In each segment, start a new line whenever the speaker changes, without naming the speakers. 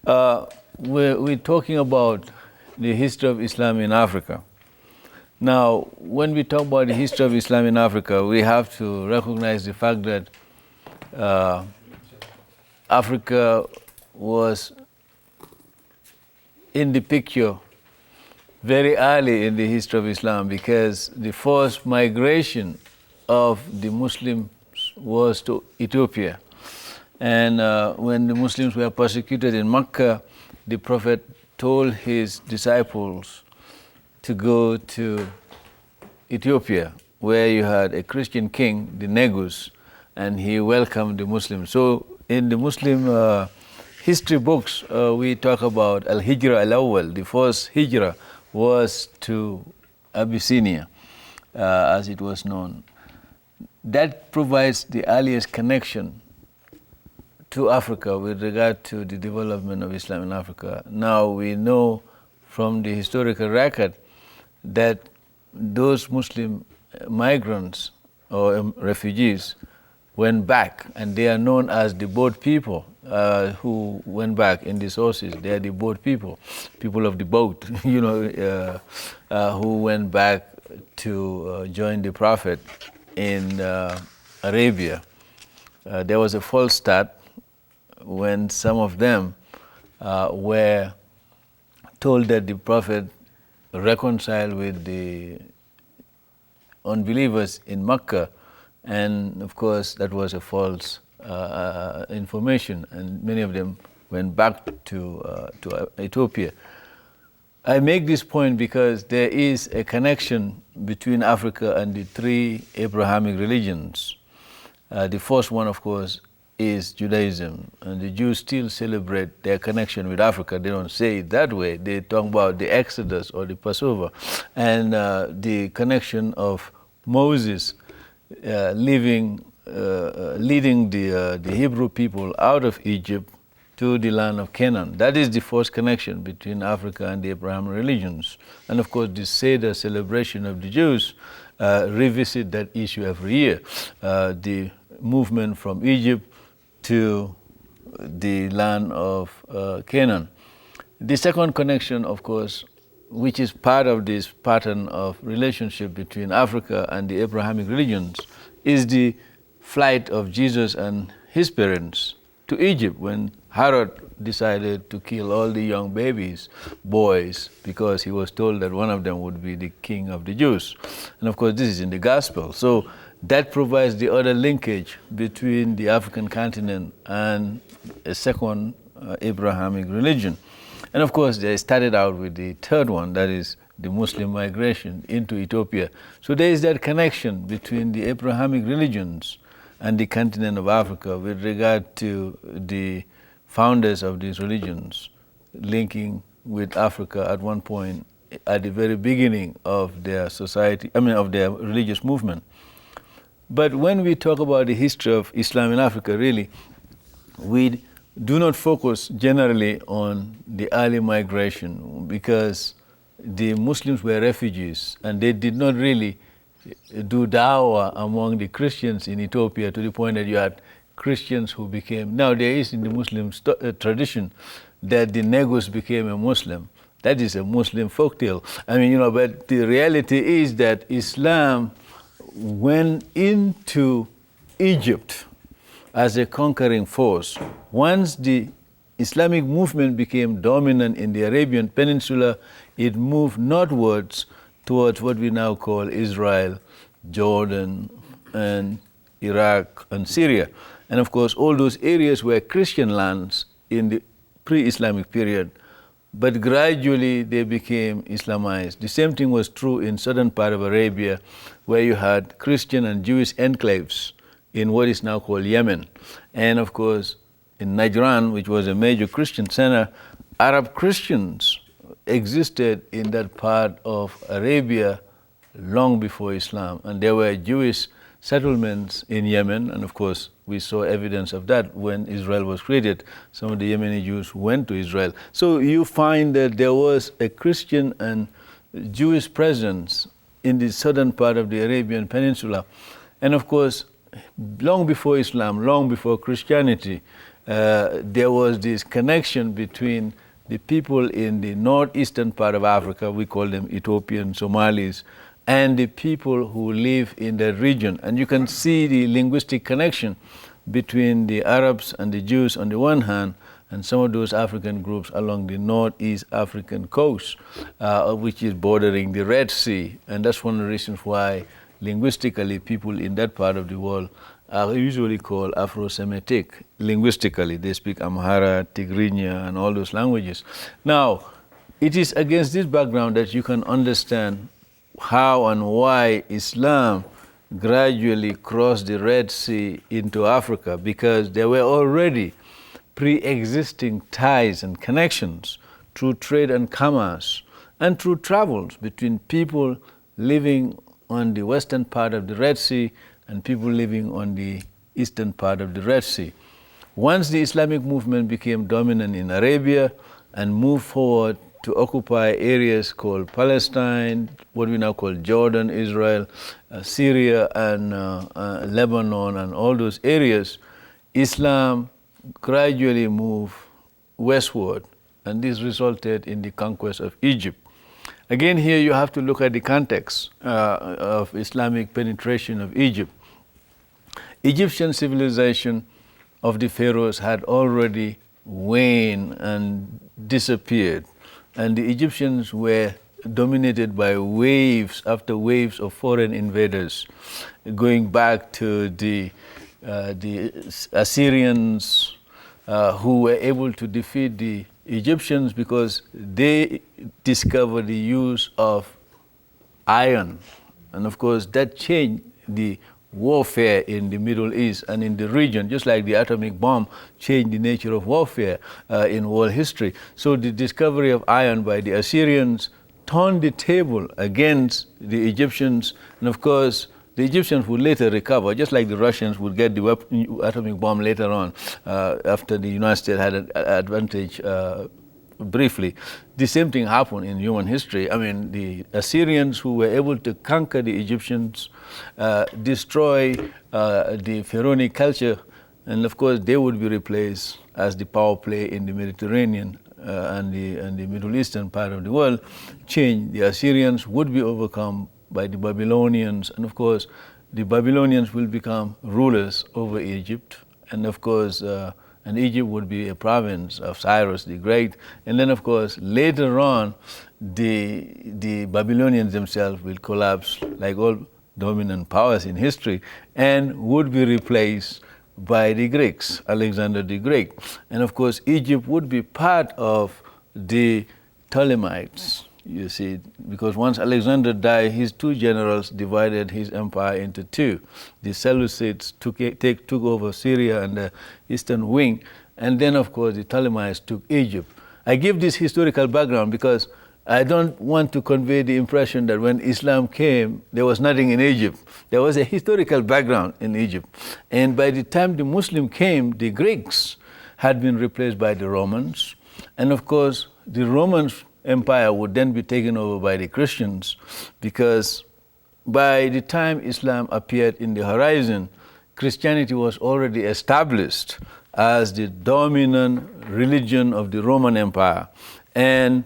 We're talking about the history of Islam in Africa. Now, when we talk about the history of Islam in Africa, we have to recognize the fact that Africa was in the picture very early in the history of Islam, because the first migration of the Muslims was to Ethiopia. And when the Muslims were persecuted in Mecca, the Prophet told his disciples to go to Ethiopia, where you had a Christian king, the Negus, and he welcomed the Muslims. So in the Muslim history books, we talk about Al-Hijra Al-Awwal. The first Hijra was to Abyssinia, as it was known. That provides the earliest connection to Africa with regard to the development of Islam in Africa. Now we know from the historical record that those Muslim migrants or refugees went back, and they are known as the boat people who went back in the sources. They are the boat people, people of the boat, who went back to join the Prophet in Arabia. There was a false start when some of them were told that the Prophet reconciled with the unbelievers in Mecca, and of course that was a false information, and many of them went back to Ethiopia. I make this point because there is a connection between Africa and the three Abrahamic religions. The first one, of course, is Judaism, and the Jews still celebrate their connection with Africa. They don't say it that way. They talk about the Exodus or the Passover, and the connection of Moses leading the Hebrew people out of Egypt to the land of Canaan. That is the first connection between Africa and the Abrahamic religions. And of course, the Seder celebration of the Jews revisit that issue every year. The movement from Egypt to the land of Canaan. The second connection, of course, which is part of this pattern of relationship between Africa and the Abrahamic religions, is the flight of Jesus and his parents to Egypt when Herod decided to kill all the young babies, boys, because he was told that one of them would be the king of the Jews. And of course, this is in the gospel. So that provides the other linkage between the African continent and a second Abrahamic religion. And of course, they started out with the third one, that is the Muslim migration into Ethiopia. So there is that connection between the Abrahamic religions and the continent of Africa with regard to the founders of these religions linking with Africa at one point at the very beginning of their society, of their religious movement. But when we talk about the history of Islam in Africa, really, we do not focus generally on the early migration, because the Muslims were refugees and they did not really do dawah among the Christians in Ethiopia to the point that you had Christians who became, now there is in the Muslim tradition that the Negus became a Muslim. That is a Muslim folktale. But the reality is that Islam went into Egypt as a conquering force. Once the Islamic movement became dominant in the Arabian Peninsula, it moved northwards towards what we now call Israel, Jordan, and Iraq, and Syria. And of course, all those areas were Christian lands in the pre-Islamic period, but gradually they became Islamized. The same thing was true in southern part of Arabia, where you had Christian and Jewish enclaves in what is now called Yemen. And of course, in Najran, which was a major Christian center, Arab Christians existed in that part of Arabia long before Islam. And there were Jewish settlements in Yemen, and of course, we saw evidence of that when Israel was created. Some of the Yemeni Jews went to Israel. So you find that there was a Christian and Jewish presence in the southern part of the Arabian Peninsula. And of course, long before Islam, long before Christianity, there was this connection between the people in the northeastern part of Africa, we call them Ethiopian Somalis, and the people who live in that region. And you can see the linguistic connection between the Arabs and the Jews on the one hand, and some of those African groups along the northeast African coast, which is bordering the Red Sea. And that's one of the reasons why linguistically people in that part of the world are usually called Afro-Semitic. Linguistically, they speak Amhara, Tigrinya, and all those languages. Now, it is against this background that you can understand how and why Islam gradually crossed the Red Sea into Africa, because there were already pre-existing ties and connections through trade and commerce and through travels between people living on the western part of the Red Sea and people living on the eastern part of the Red Sea. Once the Islamic movement became dominant in Arabia and moved forward to occupy areas called Palestine, what we now call Jordan, Israel, Syria, and Lebanon, and all those areas, Islam gradually moved westward, and this resulted in the conquest of Egypt. Again, here you have to look at the context of Islamic penetration of Egypt. Egyptian civilization of the pharaohs had already waned and disappeared, and the Egyptians were dominated by waves after waves of foreign invaders, going back to the Assyrians, who were able to defeat the Egyptians because they discovered the use of iron. And of course, that changed the warfare in the Middle East and in the region, just like the atomic bomb changed the nature of warfare in world history. So the discovery of iron by the Assyrians turned the table against the Egyptians, and of course, the Egyptians would later recover, just like the Russians would get the atomic bomb later on, after the United States had an advantage briefly. The same thing happened in human history. I mean, the Assyrians, who were able to conquer the Egyptians, destroy the pharaonic culture, and of course they would be replaced as the power play in the Mediterranean and the Middle Eastern part of the world. Change. The Assyrians would be overcome by the Babylonians, and of course the Babylonians will become rulers over Egypt, and of course and Egypt would be a province of Cyrus the Great. And then of course later on the Babylonians themselves will collapse like all dominant powers in history and would be replaced by the Greeks, Alexander the Great. And of course Egypt would be part of the Ptolemies. You see, because once Alexander died, his two generals divided his empire into two. The Seleucids took over Syria and the eastern wing, and then of course the Ptolemies took Egypt. I give this historical background because I don't want to convey the impression that when Islam came, there was nothing in Egypt. There was a historical background in Egypt. And by the time the Muslim came, the Greeks had been replaced by the Romans. And of course, the Romans empire would then be taken over by the Christians, because by the time Islam appeared in the horizon, Christianity was already established as the dominant religion of the Roman Empire. And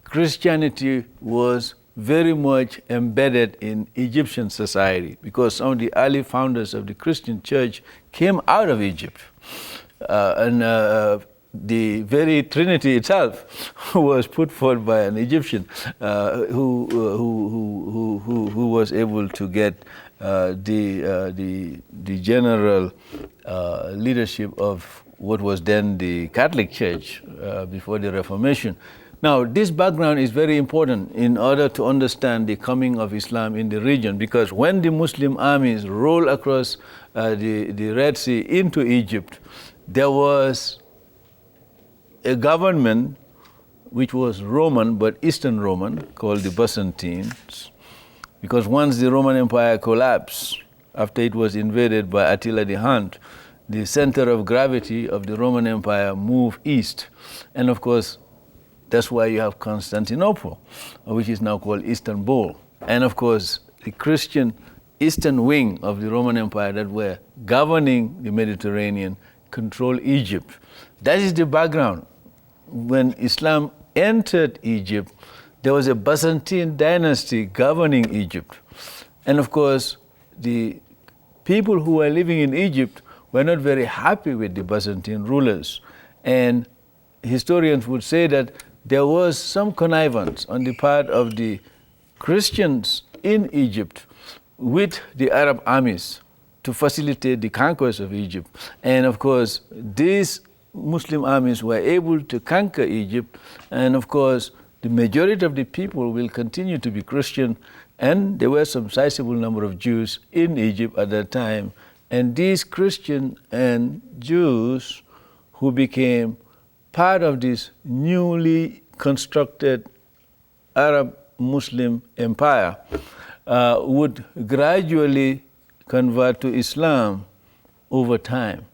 Christianity was very much embedded in Egyptian society, because some of the early founders of the Christian church came out of Egypt. The very Trinity itself was put forth by an Egyptian who was able to get the general leadership of what was then the Catholic Church before the Reformation. Now, this background is very important in order to understand the coming of Islam in the region, because when the Muslim armies rolled across the Red Sea into Egypt, there was a government which was Roman, but Eastern Roman, called the Byzantines, because once the Roman Empire collapsed, after it was invaded by Attila the Hun, the center of gravity of the Roman Empire moved east. And of course, that's why you have Constantinople, which is now called Istanbul. And of course, the Christian eastern wing of the Roman Empire that were governing the Mediterranean control Egypt. That is the background. When Islam entered Egypt, there was a Byzantine dynasty governing Egypt. And of course, the people who were living in Egypt were not very happy with the Byzantine rulers. And historians would say that there was some connivance on the part of the Christians in Egypt with the Arab armies to facilitate the conquest of Egypt. And of course, these Muslim armies were able to conquer Egypt, and of course, the majority of the people will continue to be Christian, and there were some sizable number of Jews in Egypt at that time. And these Christian and Jews who became part of this newly constructed Arab Muslim empire would gradually convert to Islam over time.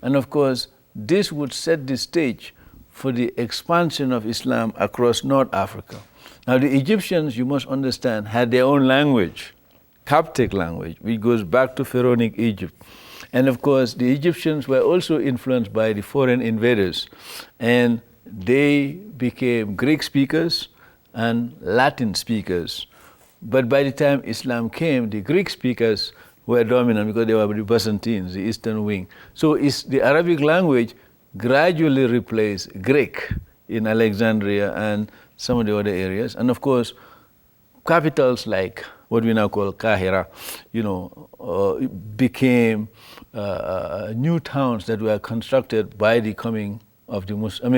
And of course, this would set the stage for the expansion of Islam across North Africa. Now, the Egyptians, you must understand, had their own language, Coptic language, which goes back to Pharaonic Egypt. And of course, the Egyptians were also influenced by the foreign invaders, and they became Greek speakers and Latin speakers. But by the time Islam came, the Greek speakers were dominant because they were the Byzantines, the eastern wing. So the Arabic language gradually replaced Greek in Alexandria and some of the other areas. And of course, capitals like what we now call Kahira, became new towns that were constructed by the coming of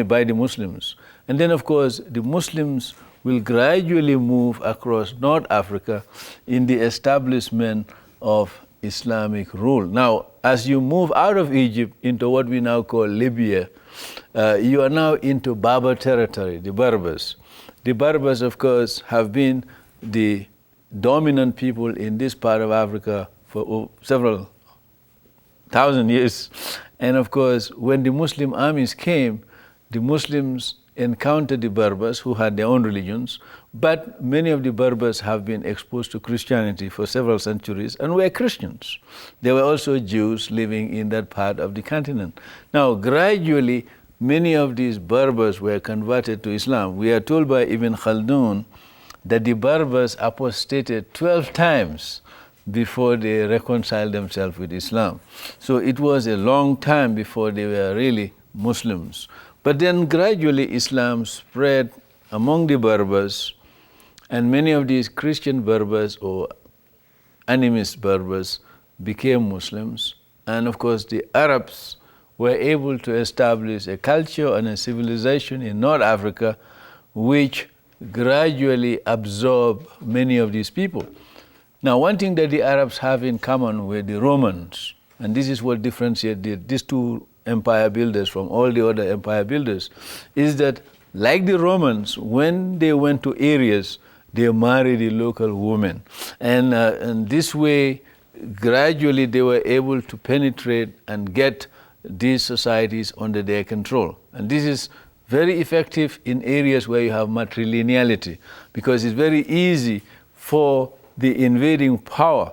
by the Muslims. And then of course, the Muslims will gradually move across North Africa in the establishment of Islamic rule. Now, as you move out of Egypt into what we now call Libya, you are now into Berber territory, the Berbers. The Berbers, of course, have been the dominant people in this part of Africa for several thousand years. And of course, when the Muslim armies came, the Muslims encountered the Berbers who had their own religions, but many of the Berbers have been exposed to Christianity for several centuries and were Christians. There were also Jews living in that part of the continent. Now, gradually, many of these Berbers were converted to Islam. We are told by Ibn Khaldun that the Berbers apostated 12 times before they reconciled themselves with Islam. So it was a long time before they were really Muslims. But then gradually Islam spread among the Berbers, and many of these Christian Berbers or animist Berbers became Muslims. And of course the Arabs were able to establish a culture and a civilization in North Africa which gradually absorbed many of these people. Now, one thing that the Arabs have in common with the Romans, and this is what differentiates these two empire builders from all the other empire builders, is that like the Romans, when they went to areas, they married the local women. And this way, gradually they were able to penetrate and get these societies under their control. And this is very effective in areas where you have matrilineality, because it's very easy for the invading power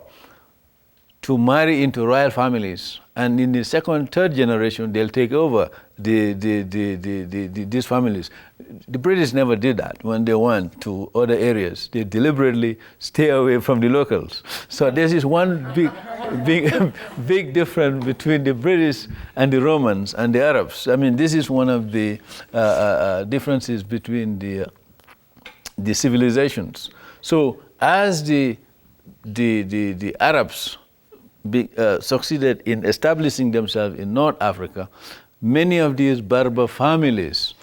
to marry into royal families, and in the second, third generation, they'll take over these families. The British never did that when they went to other areas. They deliberately stay away from the locals. So this is one big difference between the British and the Romans and the Arabs. I mean, this is one of the differences between the civilizations. So as the Arabs succeeded in establishing themselves in North Africa, many of these Berber families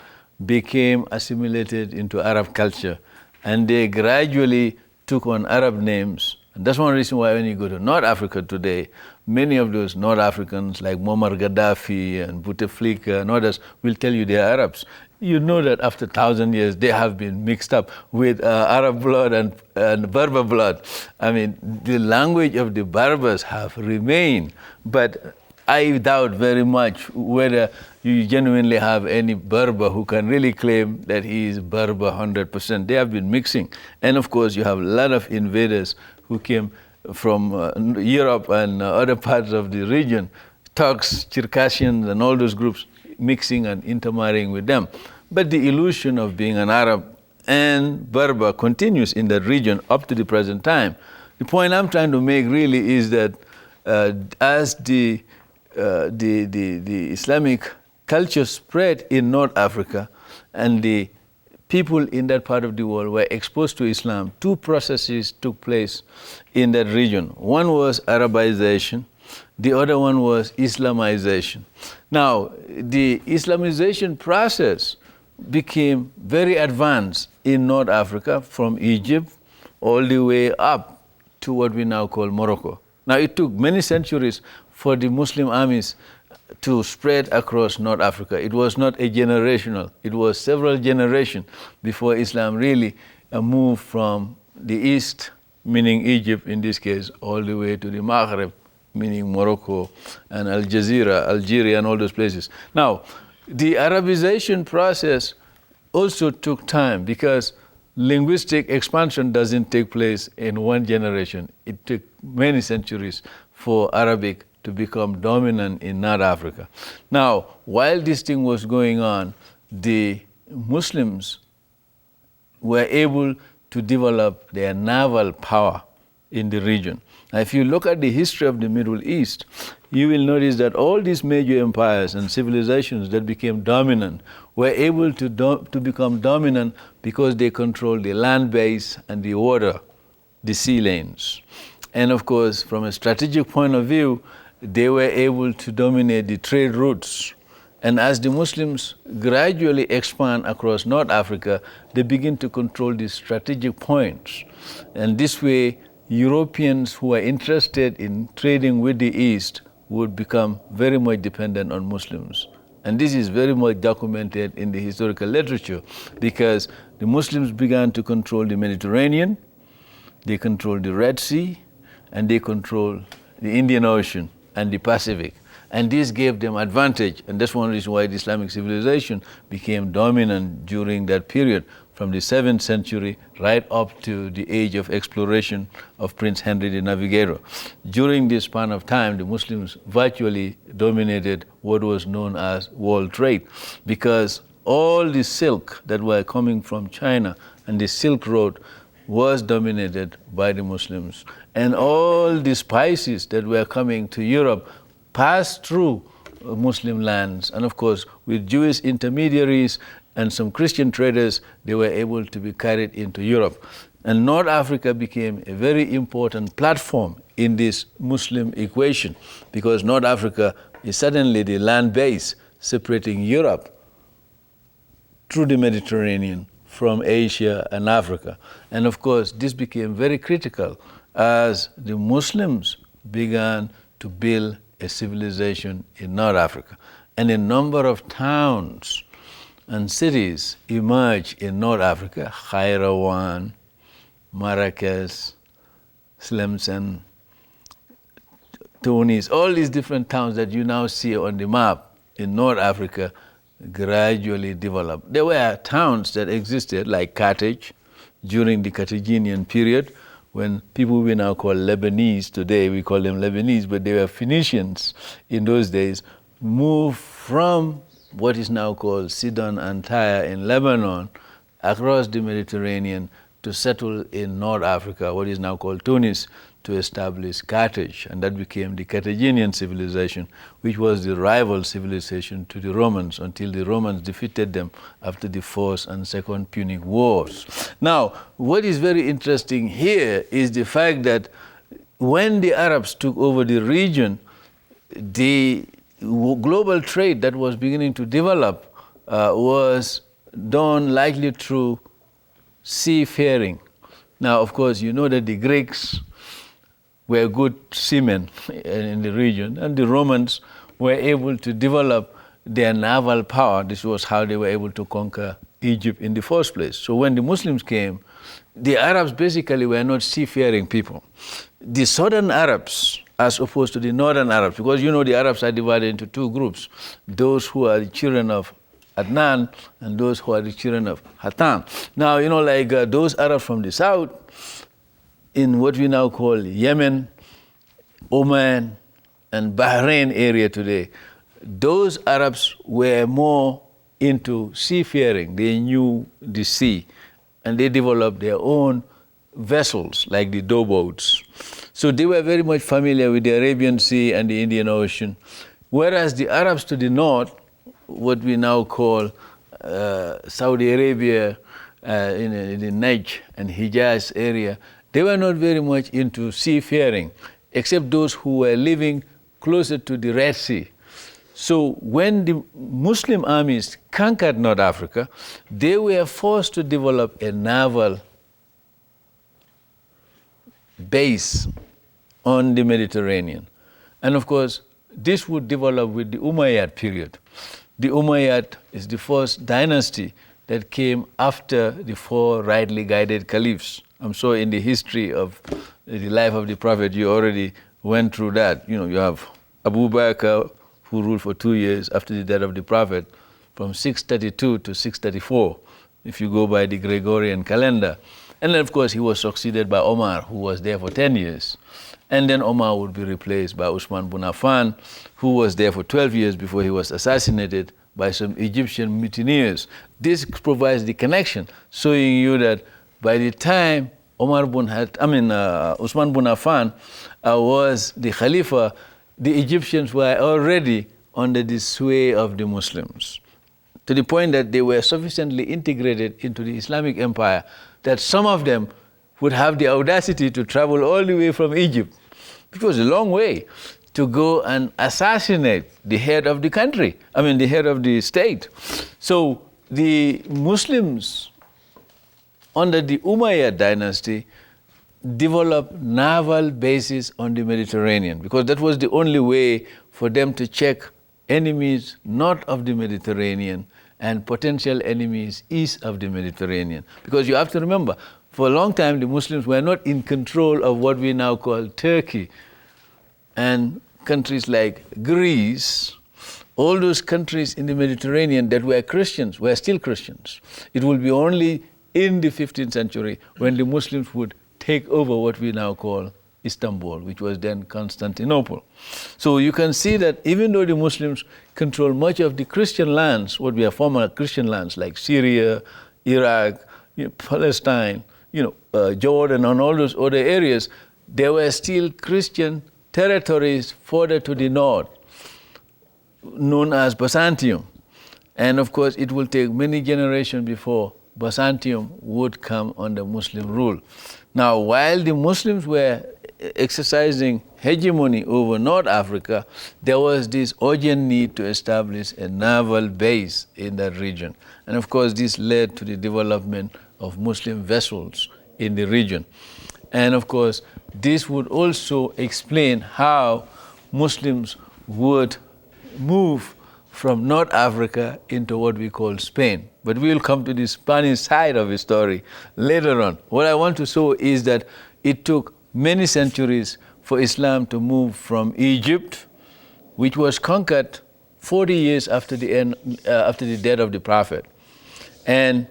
became assimilated into Arab culture, and they gradually took on Arab names. And that's one reason why when you go to North Africa today, many of those North Africans like Muammar Gaddafi and Bouteflika and others will tell you they're Arabs. You know that after 1,000 years, they have been mixed up with Arab blood and Berber blood. I mean, the language of the Berbers have remained, but I doubt very much whether you genuinely have any Berber who can really claim that he is Berber 100%. They have been mixing. And of course, you have a lot of invaders who came from Europe and other parts of the region Turks, Circassians, and all those groups mixing and intermarrying with them. But the illusion of being an Arab and Berber continues in that region up to the present time. The point I'm trying to make really is that as the Islamic culture spread in North Africa and the people in that part of the world were exposed to Islam, two processes took place in that region. One was Arabization, the other one was Islamization. Now, the Islamization process became very advanced in North Africa from Egypt all the way up to what we now call Morocco. Now, it took many centuries for the Muslim armies to spread across North Africa. It was not a generational, it was several generations before Islam really moved from the east, meaning Egypt in this case, all the way to the Maghreb, meaning Morocco and Algeria and all those places. Now, the Arabization process also took time because linguistic expansion doesn't take place in one generation. It took many centuries for Arabic to become dominant in North Africa. Now, while this thing was going on, the Muslims were able to develop their naval power in the region. Now, if you look at the history of the Middle East, you will notice that all these major empires and civilizations that became dominant were able to become dominant because they controlled the land base and the water, the sea lanes. And of course, from a strategic point of view, they were able to dominate the trade routes. And as the Muslims gradually expand across North Africa, they begin to control the strategic points. And this way, Europeans who are interested in trading with the East would become very much dependent on Muslims. And this is very much documented in the historical literature because the Muslims began to control the Mediterranean, they controlled the Red Sea, and they controlled the Indian Ocean and the Pacific. And this gave them advantage, and that's one reason why the Islamic civilization became dominant during that period, from the 7th century right up to the age of exploration of Prince Henry the Navigator. During this span of time, the Muslims virtually dominated what was known as world trade, because all the silk that were coming from China and the Silk Road was dominated by the Muslims. And all the spices that were coming to Europe passed through Muslim lands. And of course, with Jewish intermediaries and some Christian traders, they were able to be carried into Europe. And North Africa became a very important platform in this Muslim equation, because North Africa is suddenly the land base separating Europe through the Mediterranean from Asia and Africa. And of course, this became very critical as the Muslims began to build a civilization in North Africa. And a number of towns and cities emerged in North Africa: Kairouan, Marrakesh, Tlemcen, Tunis, all these different towns that you now see on the map in North Africa gradually developed. There were towns that existed like Carthage during the Carthaginian period, when people we now call Lebanese, today we call them Lebanese, but they were Phoenicians in those days, moved from what is now called Sidon and Tyre in Lebanon across the Mediterranean to settle in North Africa, what is now called Tunis, to establish Carthage. And that became the Carthaginian civilization, which was the rival civilization to the Romans until the Romans defeated them after the First and Second Punic Wars. Now, what is very interesting here is the fact that when the Arabs took over the region, the global trade that was beginning to develop was done likely through seafaring. Now, of course, you know that the Greeks were good seamen in the region, and the Romans were able to develop their naval power. This was how they were able to conquer Egypt in the first place. So when the Muslims came, the Arabs basically were not seafaring people. The southern Arabs, as opposed to the northern Arabs, because you know the Arabs are divided into two groups: those who are the children of Adnan and those who are the children of Hatan. Now, you know, like those Arabs from the south, in what we now call Yemen, Oman, and Bahrain area today, those Arabs were more into seafaring. They knew the sea, and they developed their own vessels, like the dowboats. So they were very much familiar with the Arabian Sea and the Indian Ocean, whereas the Arabs to the north, what we now call Saudi Arabia, in the Najd and Hijaz area, they were not very much into seafaring, except those who were living closer to the Red Sea. So when the Muslim armies conquered North Africa, they were forced to develop a naval base on the Mediterranean. And of course, this would develop with the Umayyad period. The Umayyad is the first dynasty that came after the four rightly guided caliphs. I'm sure in the history of the life of the Prophet, you already went through that. You know, you have Abu Bakr, who ruled for 2 years after the death of the Prophet, from 632 to 634, if you go by the Gregorian calendar. And then, of course, he was succeeded by Omar, who was there for 10 years. And then Omar would be replaced by Usman bin Affan, who was there for 12 years before he was assassinated by some Egyptian mutineers. This provides the connection, showing you that by the time Usman bin Affan was the Khalifa, the Egyptians were already under the sway of the Muslims, to the point that they were sufficiently integrated into the Islamic empire that some of them would have the audacity to travel all the way from Egypt, which was a long way, to go and assassinate the head of the country, the head of the state. So the Muslims under the Umayyad dynasty developed naval bases on the Mediterranean, because that was the only way for them to check enemies north of the Mediterranean and potential enemies east of the Mediterranean. Because you have to remember, for a long time the Muslims were not in control of what we now call Turkey, and countries like Greece. All those countries in the Mediterranean that were Christians were still Christians. It will be only in the 15th century when the Muslims would take over what we now call Istanbul, which was then Constantinople. So you can see that even though the Muslims control much of the Christian lands, what we are former Christian lands like Syria, Iraq, Palestine, Jordan, and all those other areas, there were still Christian territories further to the north, known as Byzantium. And of course, it will take many generations before Byzantium would come under Muslim rule. Now, while the Muslims were exercising hegemony over North Africa, there was this urgent need to establish a naval base in that region. And of course, this led to the development of Muslim vessels in the region. And of course, this would also explain how Muslims would move from North Africa into what we call Spain. But we will come to the Spanish side of the story later on. What I want to show is that it took many centuries for Islam to move from Egypt, which was conquered 40 years after the death of the Prophet. And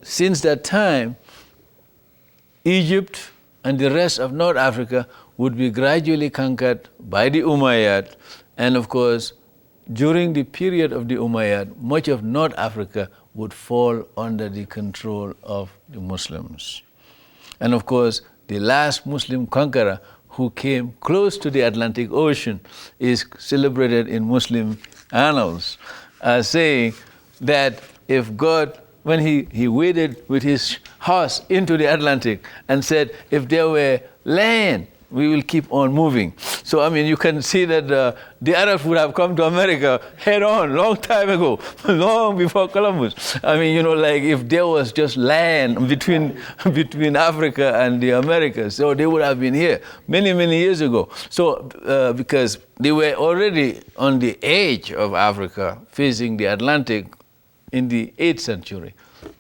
since that time, Egypt and the rest of North Africa would be gradually conquered by the Umayyad. And of course, during the period of the Umayyad, much of North Africa would fall under the control of the Muslims. And of course, the last Muslim conqueror who came close to the Atlantic Ocean is celebrated in Muslim annals as saying that if God, when he waded with his horse into the Atlantic and said, if there were land, we will keep on moving. So, you can see that the Arabs would have come to America head on long time ago, long before Columbus. Like if there was just land between Africa and the Americas, so they would have been here many, many years ago. So, because they were already on the edge of Africa, facing the Atlantic in the 8th century.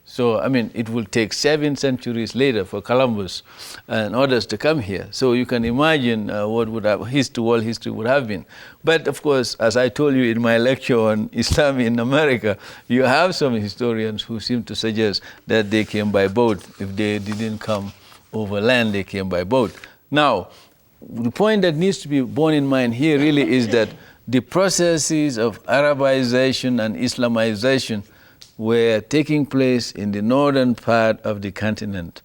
So, it will take 7 centuries later for Columbus and others to come here. So you can imagine what would have world history would have been. But of course, as I told you in my lecture on Islam in America, you have some historians who seem to suggest that they came by boat. If they didn't come over land, they came by boat. Now, the point that needs to be borne in mind here really is that the processes of Arabization and Islamization were taking place in the northern part of the continent.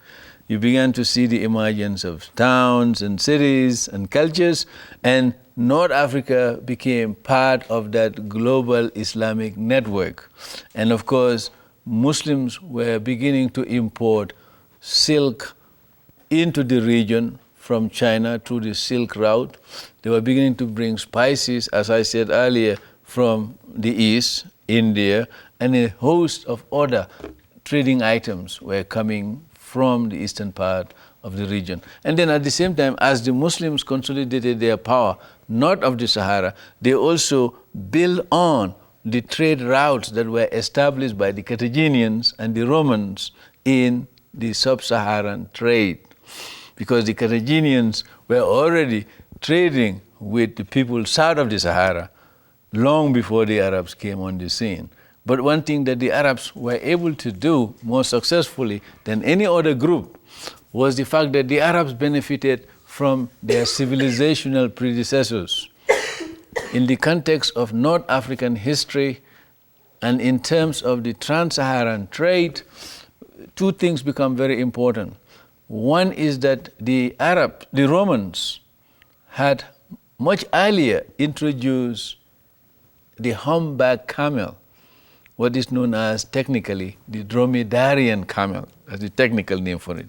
You began to see the emergence of towns and cities and cultures, and North Africa became part of that global Islamic network. And of course, Muslims were beginning to import silk into the region from China through the Silk Route. They were beginning to bring spices, as I said earlier, from the East, India, and a host of other trading items were coming from the eastern part of the region. And then at the same time, as the Muslims consolidated their power north of the Sahara, they also built on the trade routes that were established by the Carthaginians and the Romans in the sub-Saharan trade. Because the Carthaginians were already trading with the people south of the Sahara long before the Arabs came on the scene. But one thing that the Arabs were able to do more successfully than any other group was the fact that the Arabs benefited from their civilizational predecessors. In the context of North African history and in terms of the trans-Saharan trade, two things become very important. One is that the Romans had much earlier introduced the humpback camel, what is known as technically the dromedarian camel, that's the technical name for it,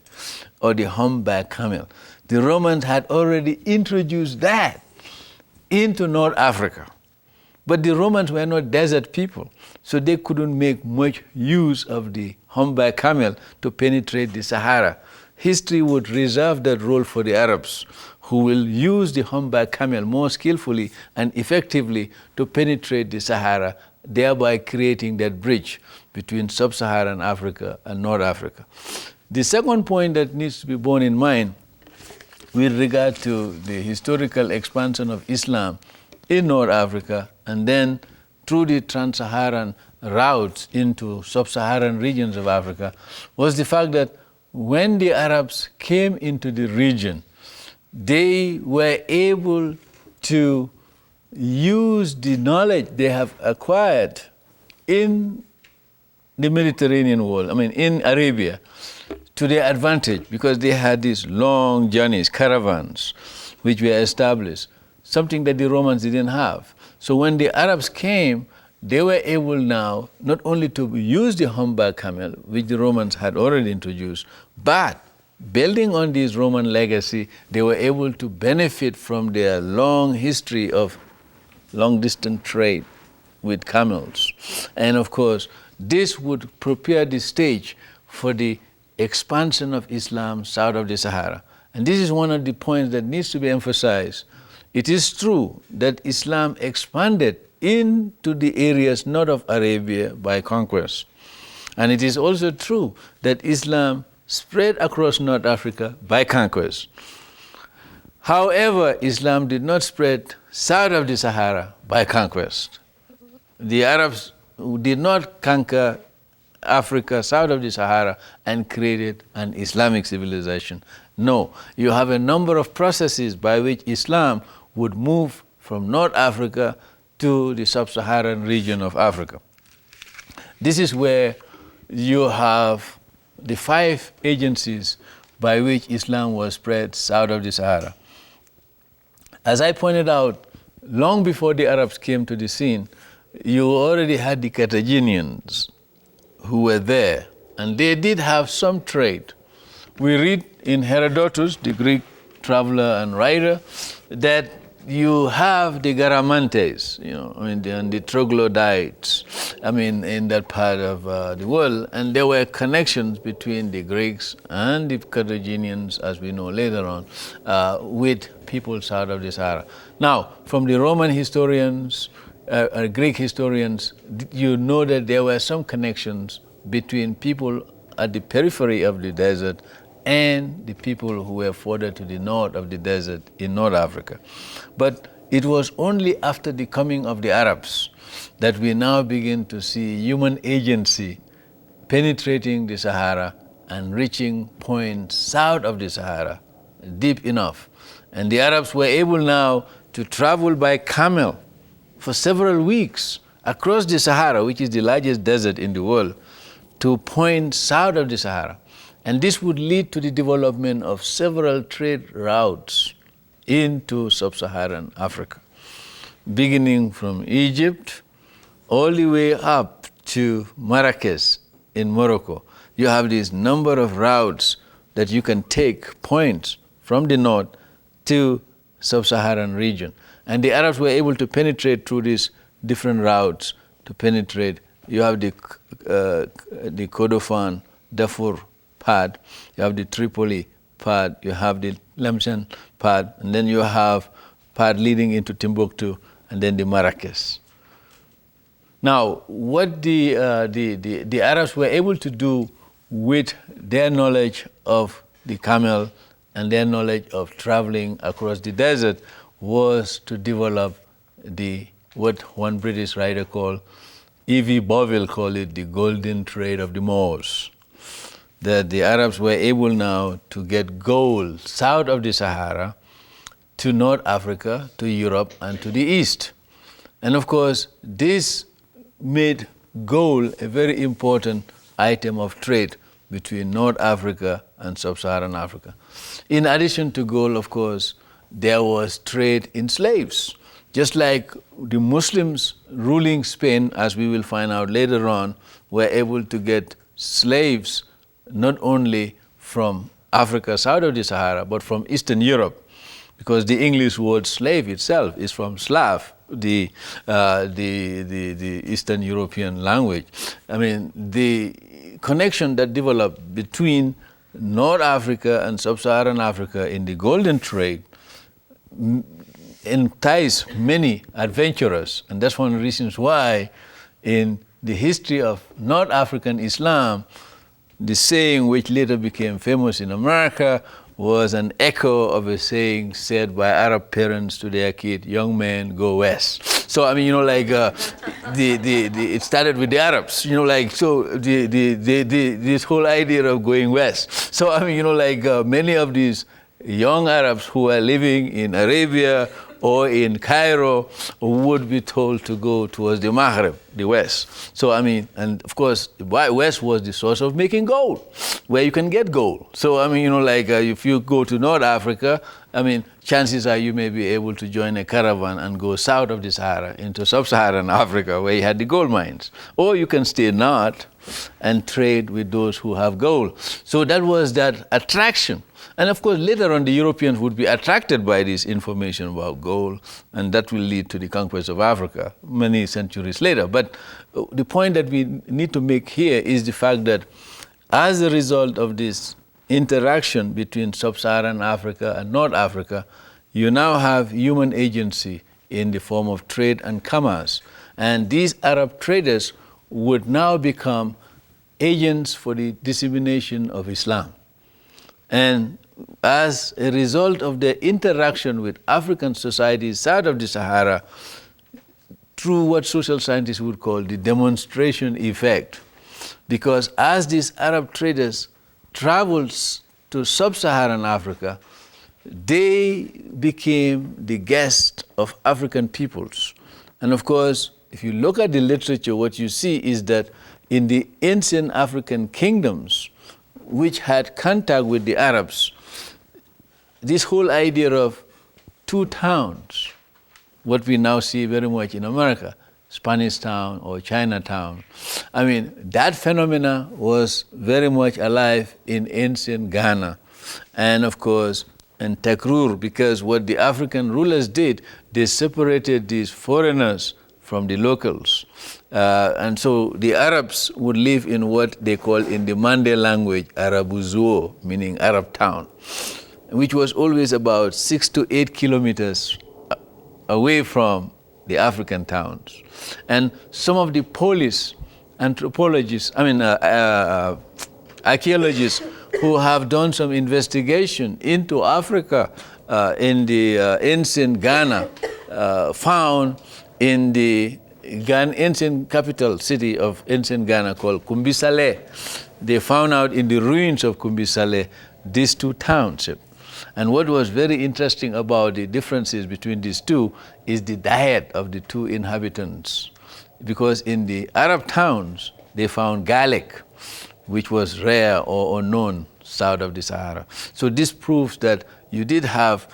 or the humpback camel. The Romans had already introduced that into North Africa. But the Romans were not desert people, so they couldn't make much use of the humpback camel to penetrate the Sahara. History would reserve that role for the Arabs, who will use the humpback camel more skillfully and effectively to penetrate the Sahara, thereby creating that bridge between sub-Saharan Africa and North Africa. The second point that needs to be borne in mind with regard to the historical expansion of Islam in North Africa and then through the trans-Saharan routes into sub-Saharan regions of Africa was the fact that when the Arabs came into the region, they were able to use the knowledge they have acquired in the Mediterranean world, in Arabia, to their advantage, because they had these long journeys, caravans, which were established, something that the Romans didn't have. So when the Arabs came, they were able now not only to use the humpback camel, which the Romans had already introduced, but building on this Roman legacy, they were able to benefit from their long history of long-distance trade with camels. And of course, this would prepare the stage for the expansion of Islam south of the Sahara. And this is one of the points that needs to be emphasized. It is true that Islam expanded into the areas north of Arabia by conquest. And it is also true that Islam spread across North Africa by conquest. However, Islam did not spread south of the Sahara by conquest. The Arabs did not conquer Africa south of the Sahara and created an Islamic civilization. No, you have a number of processes by which Islam would move from North Africa to the sub-Saharan region of Africa. This is where you have the 5 agencies by which Islam was spread south of the Sahara. As I pointed out, long before the Arabs came to the scene, you already had the Carthaginians who were there, and they did have some trade. We read in Herodotus, the Greek traveler and writer, that you have the Garamantes, and the troglodytes, in that part of the world, and there were connections between the Greeks and the Carthaginians, as we know later on, with people south of the Sahara. Now, from the Roman historians, Greek historians, you know that there were some connections between people at the periphery of the desert and the people who were further to the north of the desert in North Africa. But it was only after the coming of the Arabs that we now begin to see human agency penetrating the Sahara and reaching points south of the Sahara, deep enough. And the Arabs were able now to travel by camel for several weeks across the Sahara, which is the largest desert in the world, to points south of the Sahara. And this would lead to the development of several trade routes into sub-Saharan Africa, beginning from Egypt all the way up to Marrakech in Morocco. You have this number of routes that you can take, points from the north to sub-Saharan region. And the Arabs were able to penetrate through these different routes to penetrate. You have the Kordofan, Darfur part, you have the Tripoli part, you have the Tlemcen part, and then you have part leading into Timbuktu, and then the Marrakech. Now, what the Arabs were able to do with their knowledge of the camel and their knowledge of traveling across the desert was to develop what one British writer called, E.V. Boville called it, the golden trade of the Moors. That the Arabs were able now to get gold south of the Sahara to North Africa, to Europe, and to the East. And of course, this made gold a very important item of trade between North Africa and Sub-Saharan Africa. In addition to gold, of course, there was trade in slaves. Just like the Muslims ruling Spain, as we will find out later on, were able to get slaves not only from Africa south of the Sahara, but from Eastern Europe, because the English word slave itself is from Slav, the Eastern European language. I mean, the connection that developed between North Africa and Sub-Saharan Africa in the golden trade enticed many adventurers, and that's one of the reasons why in the history of North African Islam, the saying which later became famous in America was an echo of a saying said by Arab parents to their kid, young men, go west. So, I mean, you know, like, it started with the Arabs, you know, like, so this whole idea of going west. So, I mean, you know, like, many of these young Arabs who are living in Arabia or in Cairo would be told to go towards the Maghreb, the west. So, I mean, and of course, west was the source of making gold, where you can get gold. So, I mean, you know, like, if you go to North Africa, I mean, chances are you may be able to join a caravan and go south of the Sahara into Sub-Saharan Africa, where you had the gold mines. Or you can stay north and trade with those who have gold. So that was that attraction. And of course, later on, the Europeans would be attracted by this information about gold, and that will lead to the conquest of Africa many centuries later. But the point that we need to make here is the fact that as a result of this interaction between Sub-Saharan Africa and North Africa, you now have human agency in the form of trade and commerce. And these Arab traders would now become agents for the dissemination of Islam. And as a result of their interaction with African societies south of the Sahara, through what social scientists would call the demonstration effect, because as these Arab traders traveled to sub-Saharan Africa, they became the guests of African peoples. And of course, if you look at the literature, what you see is that in the ancient African kingdoms, which had contact with the Arabs, this whole idea of two towns, what we now see very much in America, Spanish town or Chinatown, I mean, that phenomena was very much alive in ancient Ghana. And of course, in Tekrur, because what the African rulers did, they separated these foreigners from the locals. And so the Arabs would live in what they call in the Mande language, Arabuzuo, meaning Arab town, which was always about 6 to 8 kilometers away from the African towns. And some of the police anthropologists, archaeologists who have done some investigation into Africa in the ancient Ghana found in the ancient capital city of ancient Ghana called Kumbisale. They found out in the ruins of Kumbisale these two townships. And what was very interesting about the differences between these two is the diet of the two inhabitants. Because in the Arab towns, they found garlic, which was rare or unknown south of the Sahara. So this proves that you did have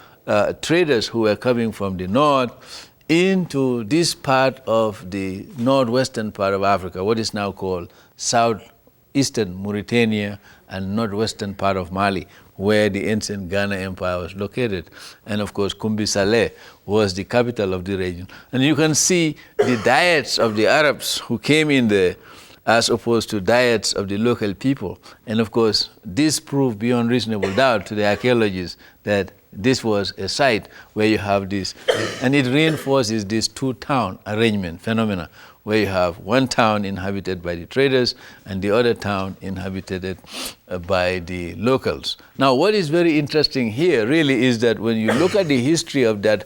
traders who were coming from the north into this part of the northwestern part of Africa, what is now called southeastern Mauritania and northwestern part of Mali, where the ancient Ghana Empire was located. And of course, Kumbi Saleh was the capital of the region. And you can see the diets of the Arabs who came in there as opposed to diets of the local people. And of course, this proved beyond reasonable doubt to the archaeologists that this was a site where you have this, and it reinforces this two-town arrangement phenomena, where you have one town inhabited by the traders and the other town inhabited by the locals. Now, what is very interesting here really is that when you look at the history of that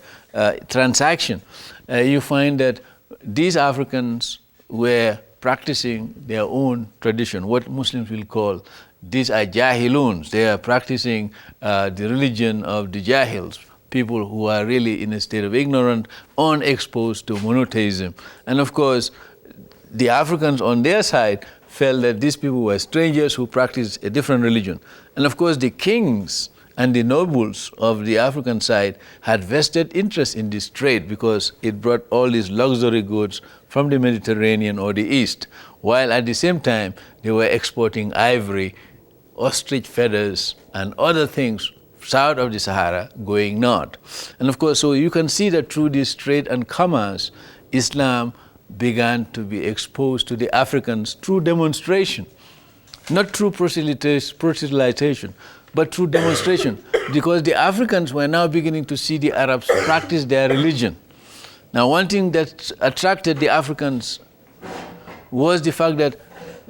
transaction, you find that these Africans were practicing their own tradition, what Muslims will call, these are Jahiluns. They are practicing the religion of the Jahils, people who are really in a state of ignorance, unexposed to monotheism. And of course, the Africans on their side felt that these people were strangers who practiced a different religion. And of course, the kings and the nobles of the African side had vested interest in this trade because it brought all these luxury goods from the Mediterranean or the East, while at the same time they were exporting ivory, ostrich feathers, and other things south of the Sahara going north. And of course, so you can see that through this trade and commerce, Islam began to be exposed to the Africans through demonstration, not through proselytization, but through demonstration, because the Africans were now beginning to see the Arabs practice their religion. Now, one thing that attracted the Africans was the fact that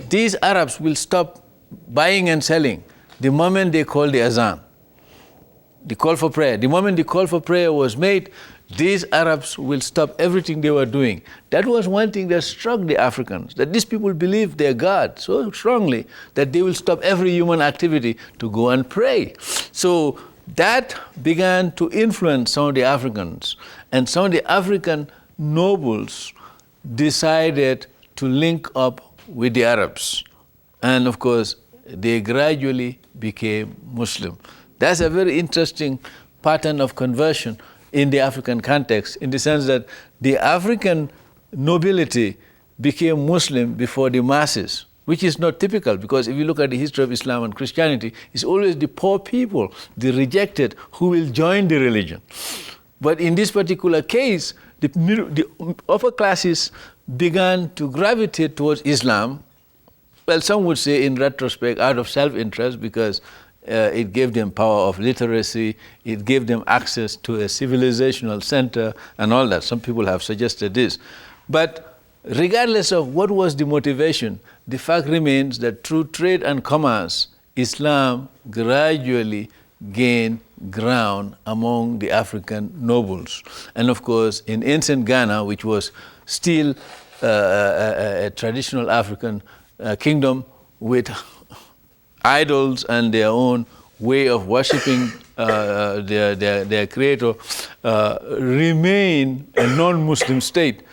these Arabs will stop buying and selling the moment they call the azan, the call for prayer. The moment the call for prayer was made, these Arabs will stop everything they were doing. That was one thing that struck the Africans, that these people believed their God so strongly that they will stop every human activity to go and pray. So that began to influence some of the Africans, and some of the African nobles decided to link up with the Arabs. And of course, they gradually became Muslim. That's a very interesting pattern of conversion in the African context, in the sense that the African nobility became Muslim before the masses, which is not typical, because if you look at the history of Islam and Christianity, it's always the poor people, the rejected, who will join the religion. But in this particular case, the upper classes began to gravitate towards Islam. Well, some would say in retrospect out of self-interest, because it gave them power of literacy, it gave them access to a civilizational center and all that. Some people have suggested this. But regardless of what was the motivation, the fact remains that through trade and commerce, Islam gradually gained ground among the African nobles. And of course, in ancient Ghana, which was still a traditional African kingdom with idols and their own way of worshipping their creator, remain a non-Muslim state.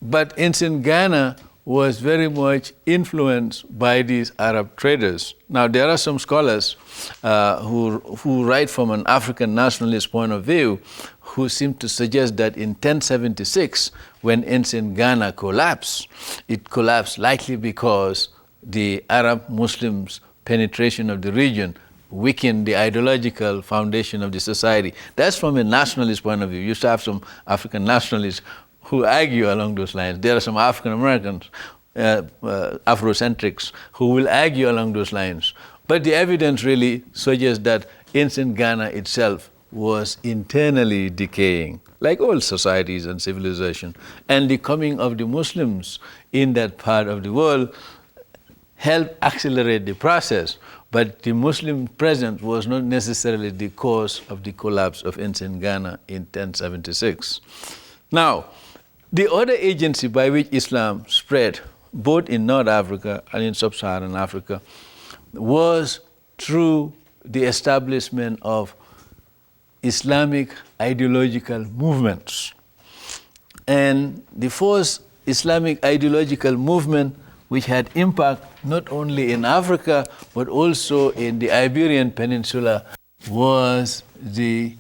But ancient Ghana was very much influenced by these Arab traders. Now, there are some scholars who write from an African nationalist point of view, who seem to suggest that in 1076, when ancient Ghana collapsed, it collapsed likely because the Arab Muslims' penetration of the region weakened the ideological foundation of the society. That's from a nationalist point of view. You used to have some African nationalists who argue along those lines. There are some African Americans, Afrocentrics, who will argue along those lines. But the evidence really suggests that ancient Ghana itself was internally decaying, like all societies and civilization. And the coming of the Muslims in that part of the world helped accelerate the process, but the Muslim presence was not necessarily the cause of the collapse of ancient Ghana in 1076. Now, the other agency by which Islam spread, both in North Africa and in Sub-Saharan Africa, was through the establishment of Islamic ideological movements. And the first Islamic ideological movement which had impact not only in Africa but also in the Iberian Peninsula was the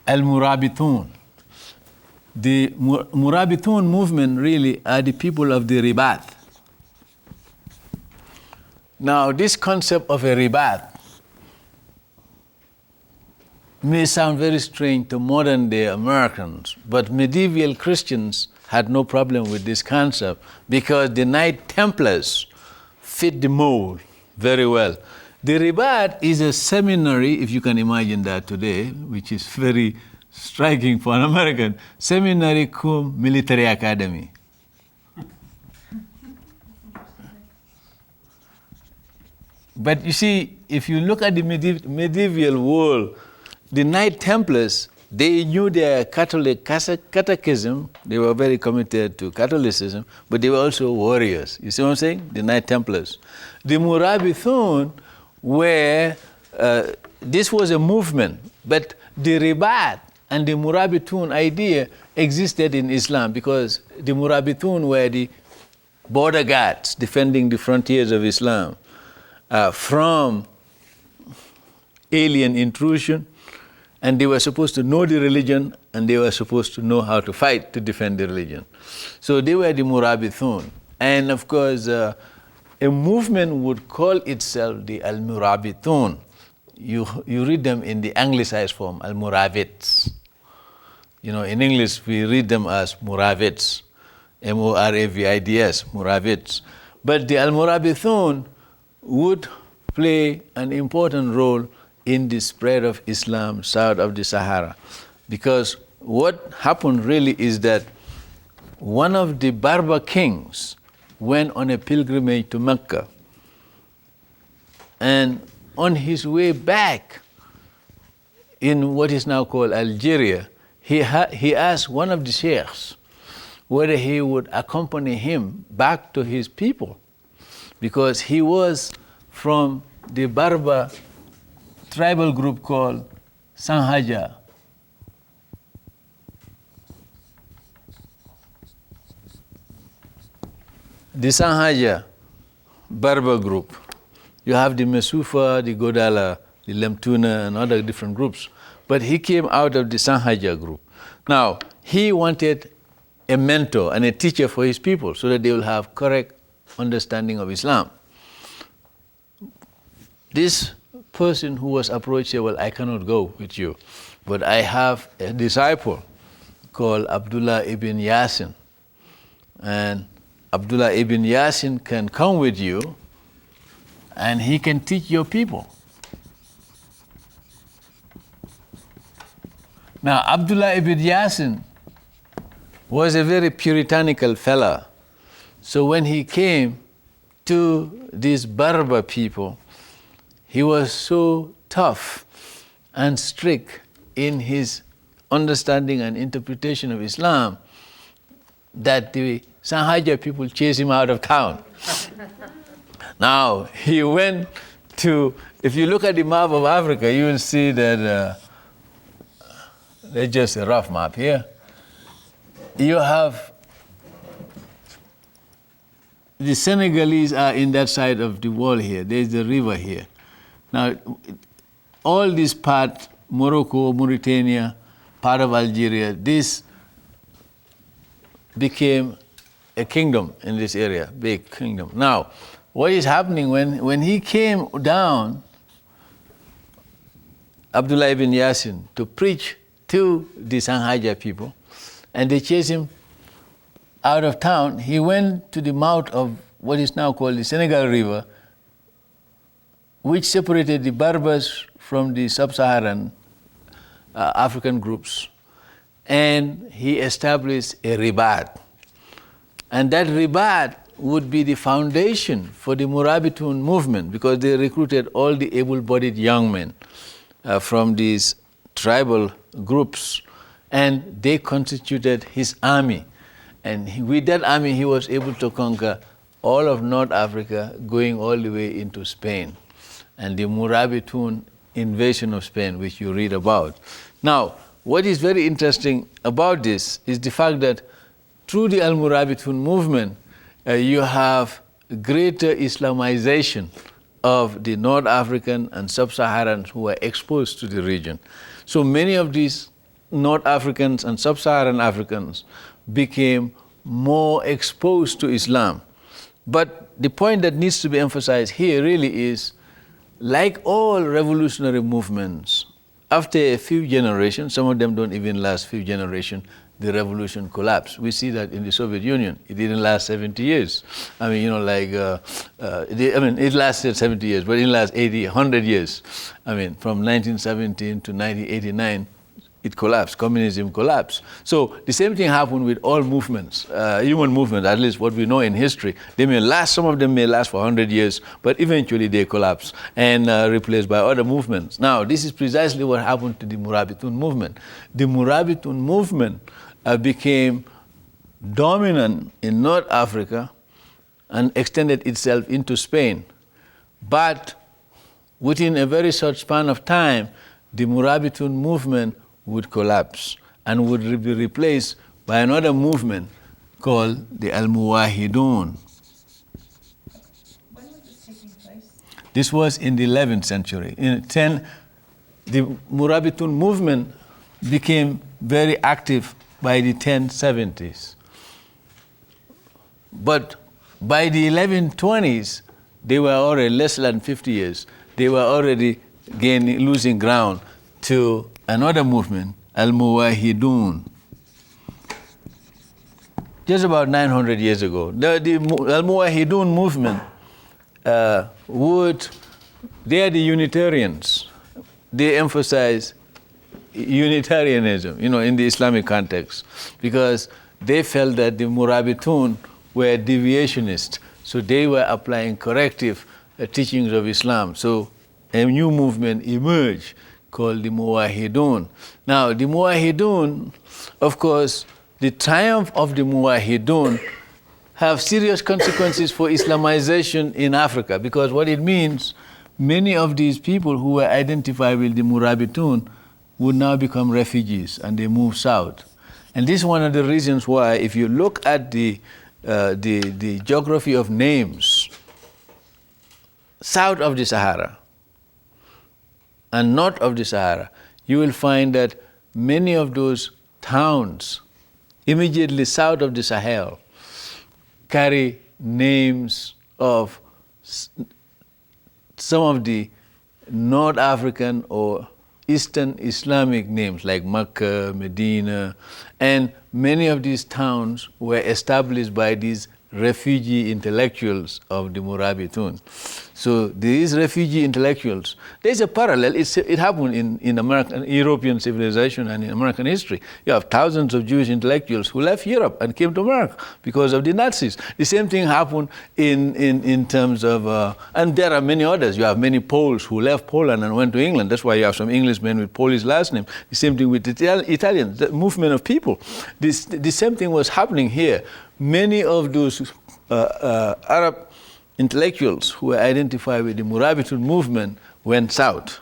Al-Murabitun. The Murabitun movement really are the people of the Ribat. Now, this concept of a Ribat may sound very strange to modern day Americans, but medieval Christians had no problem with this concept because the Knight Templars fit the mold very well. The Ribat is a seminary, if you can imagine that today, which is very striking for an American, seminary cum military academy. But you see, if you look at the medieval world, the Knight Templars, they knew their Catholic catechism, they were very committed to Catholicism, but they were also warriors. You see what I'm saying? The Knight Templars. The Murabithun were, this was a movement, but the Ribat and the Murabithun idea existed in Islam because the Murabithun were the border guards defending the frontiers of Islam from alien intrusion, and they were supposed to know the religion and they were supposed to know how to fight to defend the religion. So they were the Murabithun. And of course, a movement would call itself the Al-Murabithun. You read them in the anglicized form, Al-Muravits. You know, in English we read them as Muravits, M-O-R-A-V-I-D-S, Muravits. But the Al-Murabithun would play an important role in the spread of Islam south of the Sahara. Because what happened really is that one of the Berber kings went on a pilgrimage to Mecca. And on his way back in what is now called Algeria, he asked one of the sheikhs whether he would accompany him back to his people, because he was from the Berber tribal group called Sanhaja. The Sanhaja Berber group. You have the Mesufa, the Godala, the Lemtuna, and other different groups. But he came out of the Sanhaja group. Now, he wanted a mentor and a teacher for his people so that they will have correct understanding of Islam. This person who was approached said, well, I cannot go with you, but I have a disciple called Abdullah ibn Yasin. And Abdullah ibn Yasin can come with you and he can teach your people. Now, Abdullah ibn Yasin was a very puritanical fella. So when he came to these Berber people, he was so tough and strict in his understanding and interpretation of Islam that the Sanhaja people chased him out of town. Now, he went to, if you look at the map of Africa, you will see that, that's just a rough map here. You have, the Senegalese are in that side of the wall here. There's the river here. Now, all this part, Morocco, Mauritania, part of Algeria, this became a kingdom in this area, big kingdom. Now, what is happening when he came down, Abdullah ibn Yasin, to preach to the Sanhaja people, and they chased him out of town, he went to the mouth of what is now called the Senegal River, which separated the Berbers from the sub-Saharan African groups. And he established a Ribat. And that Ribat would be the foundation for the Murabitun movement, because they recruited all the able-bodied young men from these tribal groups, and they constituted his army. And with that army, he was able to conquer all of North Africa, going all the way into Spain, and the Murabitun invasion of Spain, which you read about. Now, what is very interesting about this is the fact that through the Al-Murabitun movement, you have greater Islamization of the North African and Sub-Saharans who were exposed to the region. So many of these North Africans and Sub-Saharan Africans became more exposed to Islam. But the point that needs to be emphasized here really is, like all revolutionary movements, after a few generations, some of them don't even last few generations, the revolution collapsed. We see that in the Soviet Union. It didn't last 70 years. I mean, it lasted 70 years, but it didn't last 80, 100 years. I mean, from 1917 to 1989, it collapsed. Communism collapsed. So the same thing happened with all movements, human movements, at least what we know in history. They may last, some of them may last for 100 years, but eventually they collapse and replaced by other movements. Now, this is precisely what happened to the Murabitun movement. The Murabitun movement became dominant in North Africa and extended itself into Spain. But within a very short span of time, the Murabitun movement would collapse and would be replaced by another movement called the Al-Muwahidun.
When was this taking place?
This was in the 11th century. The Murabitun movement became very active by the 1070s. But by the 1120s, they were already less than 50 years. They were already losing ground to another movement, Al-Muwahidun. Just about 900 years ago, the Al-Muwahidun movement they are the Unitarians. They emphasize Unitarianism, in the Islamic context, because they felt that the Murabitun were deviationists, so they were applying corrective teachings of Islam. So a new movement emerged called the Muwahidun. Now, the Muwahidun, of course, the triumph of the Muwahidun have serious consequences for Islamization in Africa, because what it means, many of these people who were identified with the Murabitun would now become refugees, and they move south. And this is one of the reasons why, if you look at the geography of names south of the Sahara and north of the Sahara, you will find that many of those towns immediately south of the Sahel carry names of some of the North African or Eastern Islamic names like Mecca, Medina, and many of these towns were established by these refugee intellectuals of the Murabitun. So these refugee intellectuals, there's a parallel. It happened in American, European civilization and in American history. You have thousands of Jewish intellectuals who left Europe and came to America because of the Nazis. The same thing happened in terms of, and there are many others. You have many Poles who left Poland and went to England. That's why you have some Englishmen with Polish last name. The same thing with Italians, the movement of people. The same thing was happening here. Many of those Arab intellectuals who were identified with the Murabitun movement went south.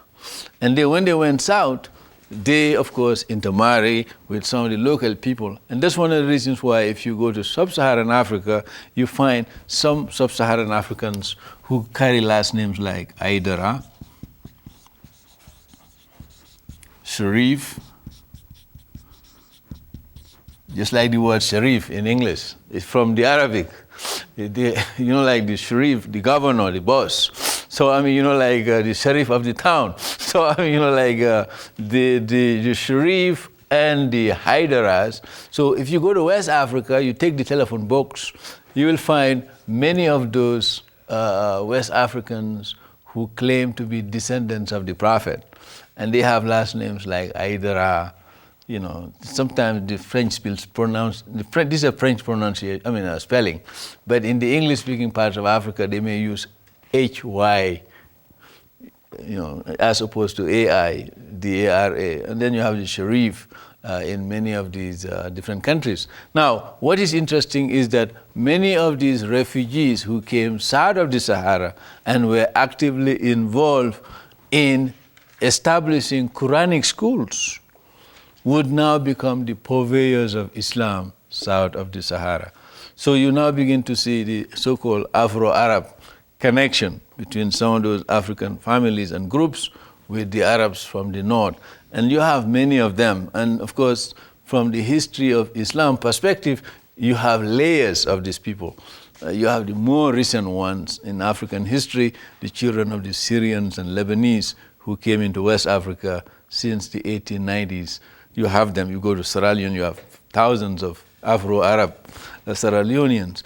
And when they went south, they, of course, intermarry with some of the local people. And that's one of the reasons why if you go to sub-Saharan Africa, you find some sub-Saharan Africans who carry last names like Aydera, Sharif, just like the word Sharif in English. It's from the Arabic. Like the Sharif, the governor, the boss. So, like the Sharif of the town. So, the Sharif and the Haideras. So, if you go to West Africa, you take the telephone books, you will find many of those West Africans who claim to be descendants of the Prophet. And they have last names like Aydera. Sometimes the French this is a French pronunciation, spelling, but in the English-speaking parts of Africa, they may use HY, as opposed to AI, the ARA, and then you have the Sharif in many of these different countries. Now, what is interesting is that many of these refugees who came south of the Sahara and were actively involved in establishing Quranic schools would now become the purveyors of Islam south of the Sahara. So you now begin to see the so-called Afro-Arab connection between some of those African families and groups with the Arabs from the north. And you have many of them. And of course, from the history of Islam perspective, you have layers of these people. You have the more recent ones in African history, the children of the Syrians and Lebanese who came into West Africa since the 1890s. You have them. You go to Sierra Leone, you have thousands of Afro-Arab Sierra Leoneans.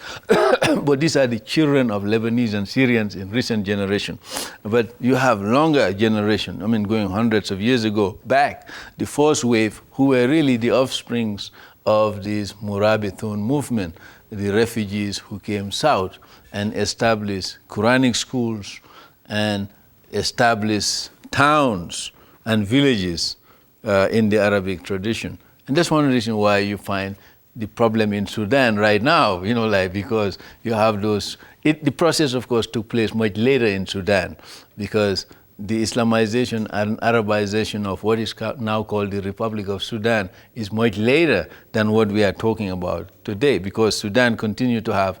But these are the children of Lebanese and Syrians in recent generation. But you have longer generation, I mean, going hundreds of years ago back, the first wave, who were really the offsprings of this Murabithun movement, the refugees who came south and established Quranic schools and established towns and villages in the Arabic tradition. And that's one reason why you find the problem in Sudan right now, because you have those, the process of course took place much later in Sudan because the Islamization and Arabization of what is now called the Republic of Sudan is much later than what we are talking about today, because Sudan continued to have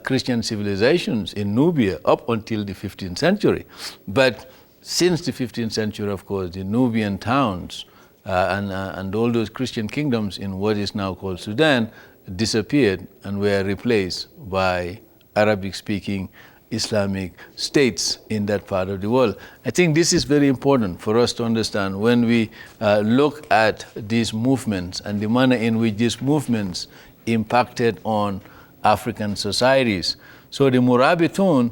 Christian civilizations in Nubia up until the 15th century. But since the 15th century, of course, the Nubian towns and all those Christian kingdoms in what is now called Sudan disappeared and were replaced by Arabic-speaking Islamic states in that part of the world. I think this is very important for us to understand when we look at these movements and the manner in which these movements impacted on African societies. So the Murabitun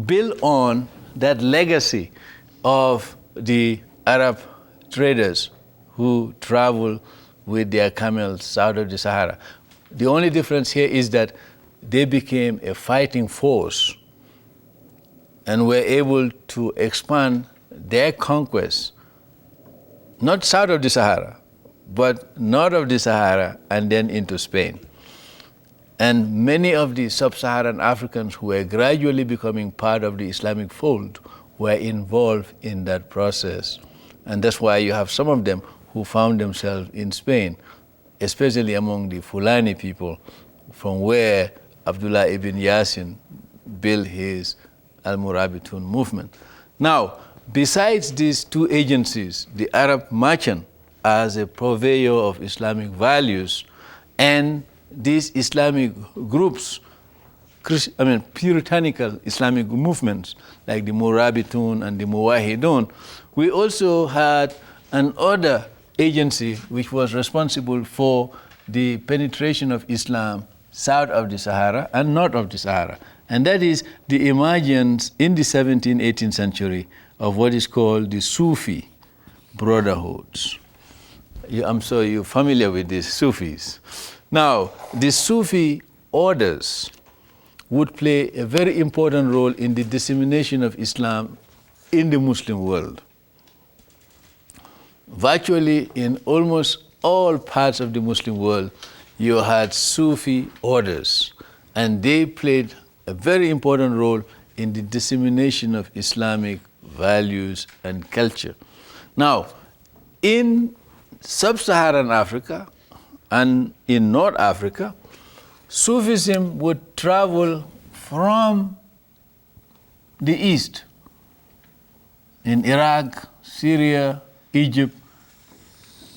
built on that legacy of the Arab traders who travel with their camels south of the Sahara. The only difference here is that they became a fighting force and were able to expand their conquests, not south of the Sahara, but north of the Sahara and then into Spain. And many of the sub-Saharan Africans who were gradually becoming part of the Islamic fold were involved in that process. And that's why you have some of them who found themselves in Spain, especially among the Fulani people, from where Abdullah ibn Yasin built his Al-Murabitun movement. Now, besides these two agencies, the Arab merchant as a purveyor of Islamic values and these Islamic groups, puritanical Islamic movements like the Murabitun and the Muwahidun, we also had another agency which was responsible for the penetration of Islam south of the Sahara and north of the Sahara. And that is the emergence in the 17th, 18th century of what is called the Sufi brotherhoods. I'm sure you're familiar with these Sufis. Now, the Sufi orders would play a very important role in the dissemination of Islam in the Muslim world. Virtually in almost all parts of the Muslim world, you had Sufi orders, and they played a very important role in the dissemination of Islamic values and culture. Now, in sub-Saharan Africa and in North Africa, Sufism would travel from the east, in Iraq, Syria, Egypt,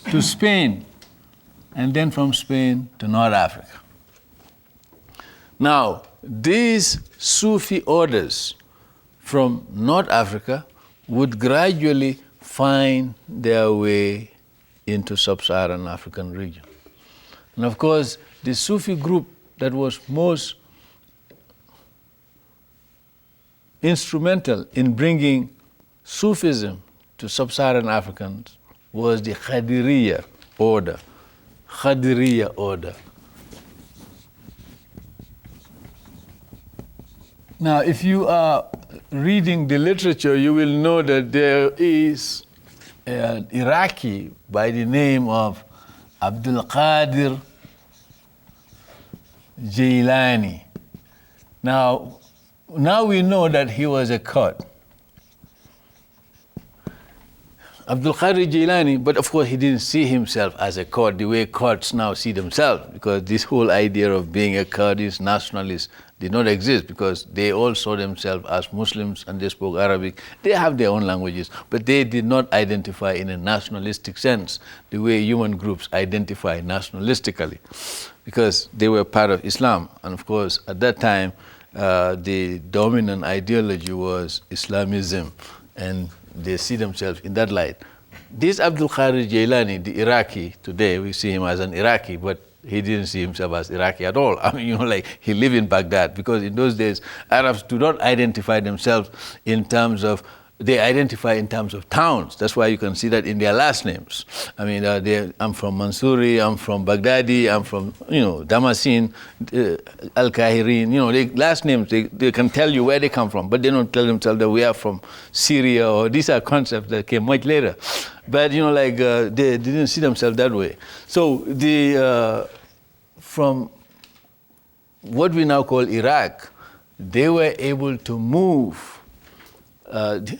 to Spain, and then from Spain to North Africa. Now, these Sufi orders from North Africa would gradually find their way into sub-Saharan African region. And of course, the Sufi group that was most instrumental in bringing Sufism to sub-Saharan Africans was the Qadiriyya order. Qadiriyya order. Now, if you are reading the literature, you will know that there is an Iraqi by the name of Abdul Qadir Jailani. Now we know that he was a Kurd. Abdul Qadir Jailani, but of course he didn't see himself as a Kurd the way Kurds now see themselves, because this whole idea of being a Kurdish nationalist did not exist, because they all saw themselves as Muslims and they spoke Arabic. They have their own languages, but they did not identify in a nationalistic sense the way human groups identify nationalistically, because they were part of Islam. And of course, at that time, the dominant ideology was Islamism, and they see themselves in that light. This Abdul Qadir Jailani, the Iraqi, today we see him as an Iraqi, but he didn't see himself as Iraqi at all. I mean, like he lived in Baghdad, because in those days, Arabs do not identify themselves in terms of, they identify in terms of towns. That's why you can see that in their last names. I mean, I'm from Mansouri, I'm from Baghdadi, I'm from, Damascene, Al-Qahirin, they last names, they can tell you where they come from, but they don't tell themselves that we are from Syria, or these are concepts that came much later. But, they didn't see themselves that way. So from what we now call Iraq, they were able to move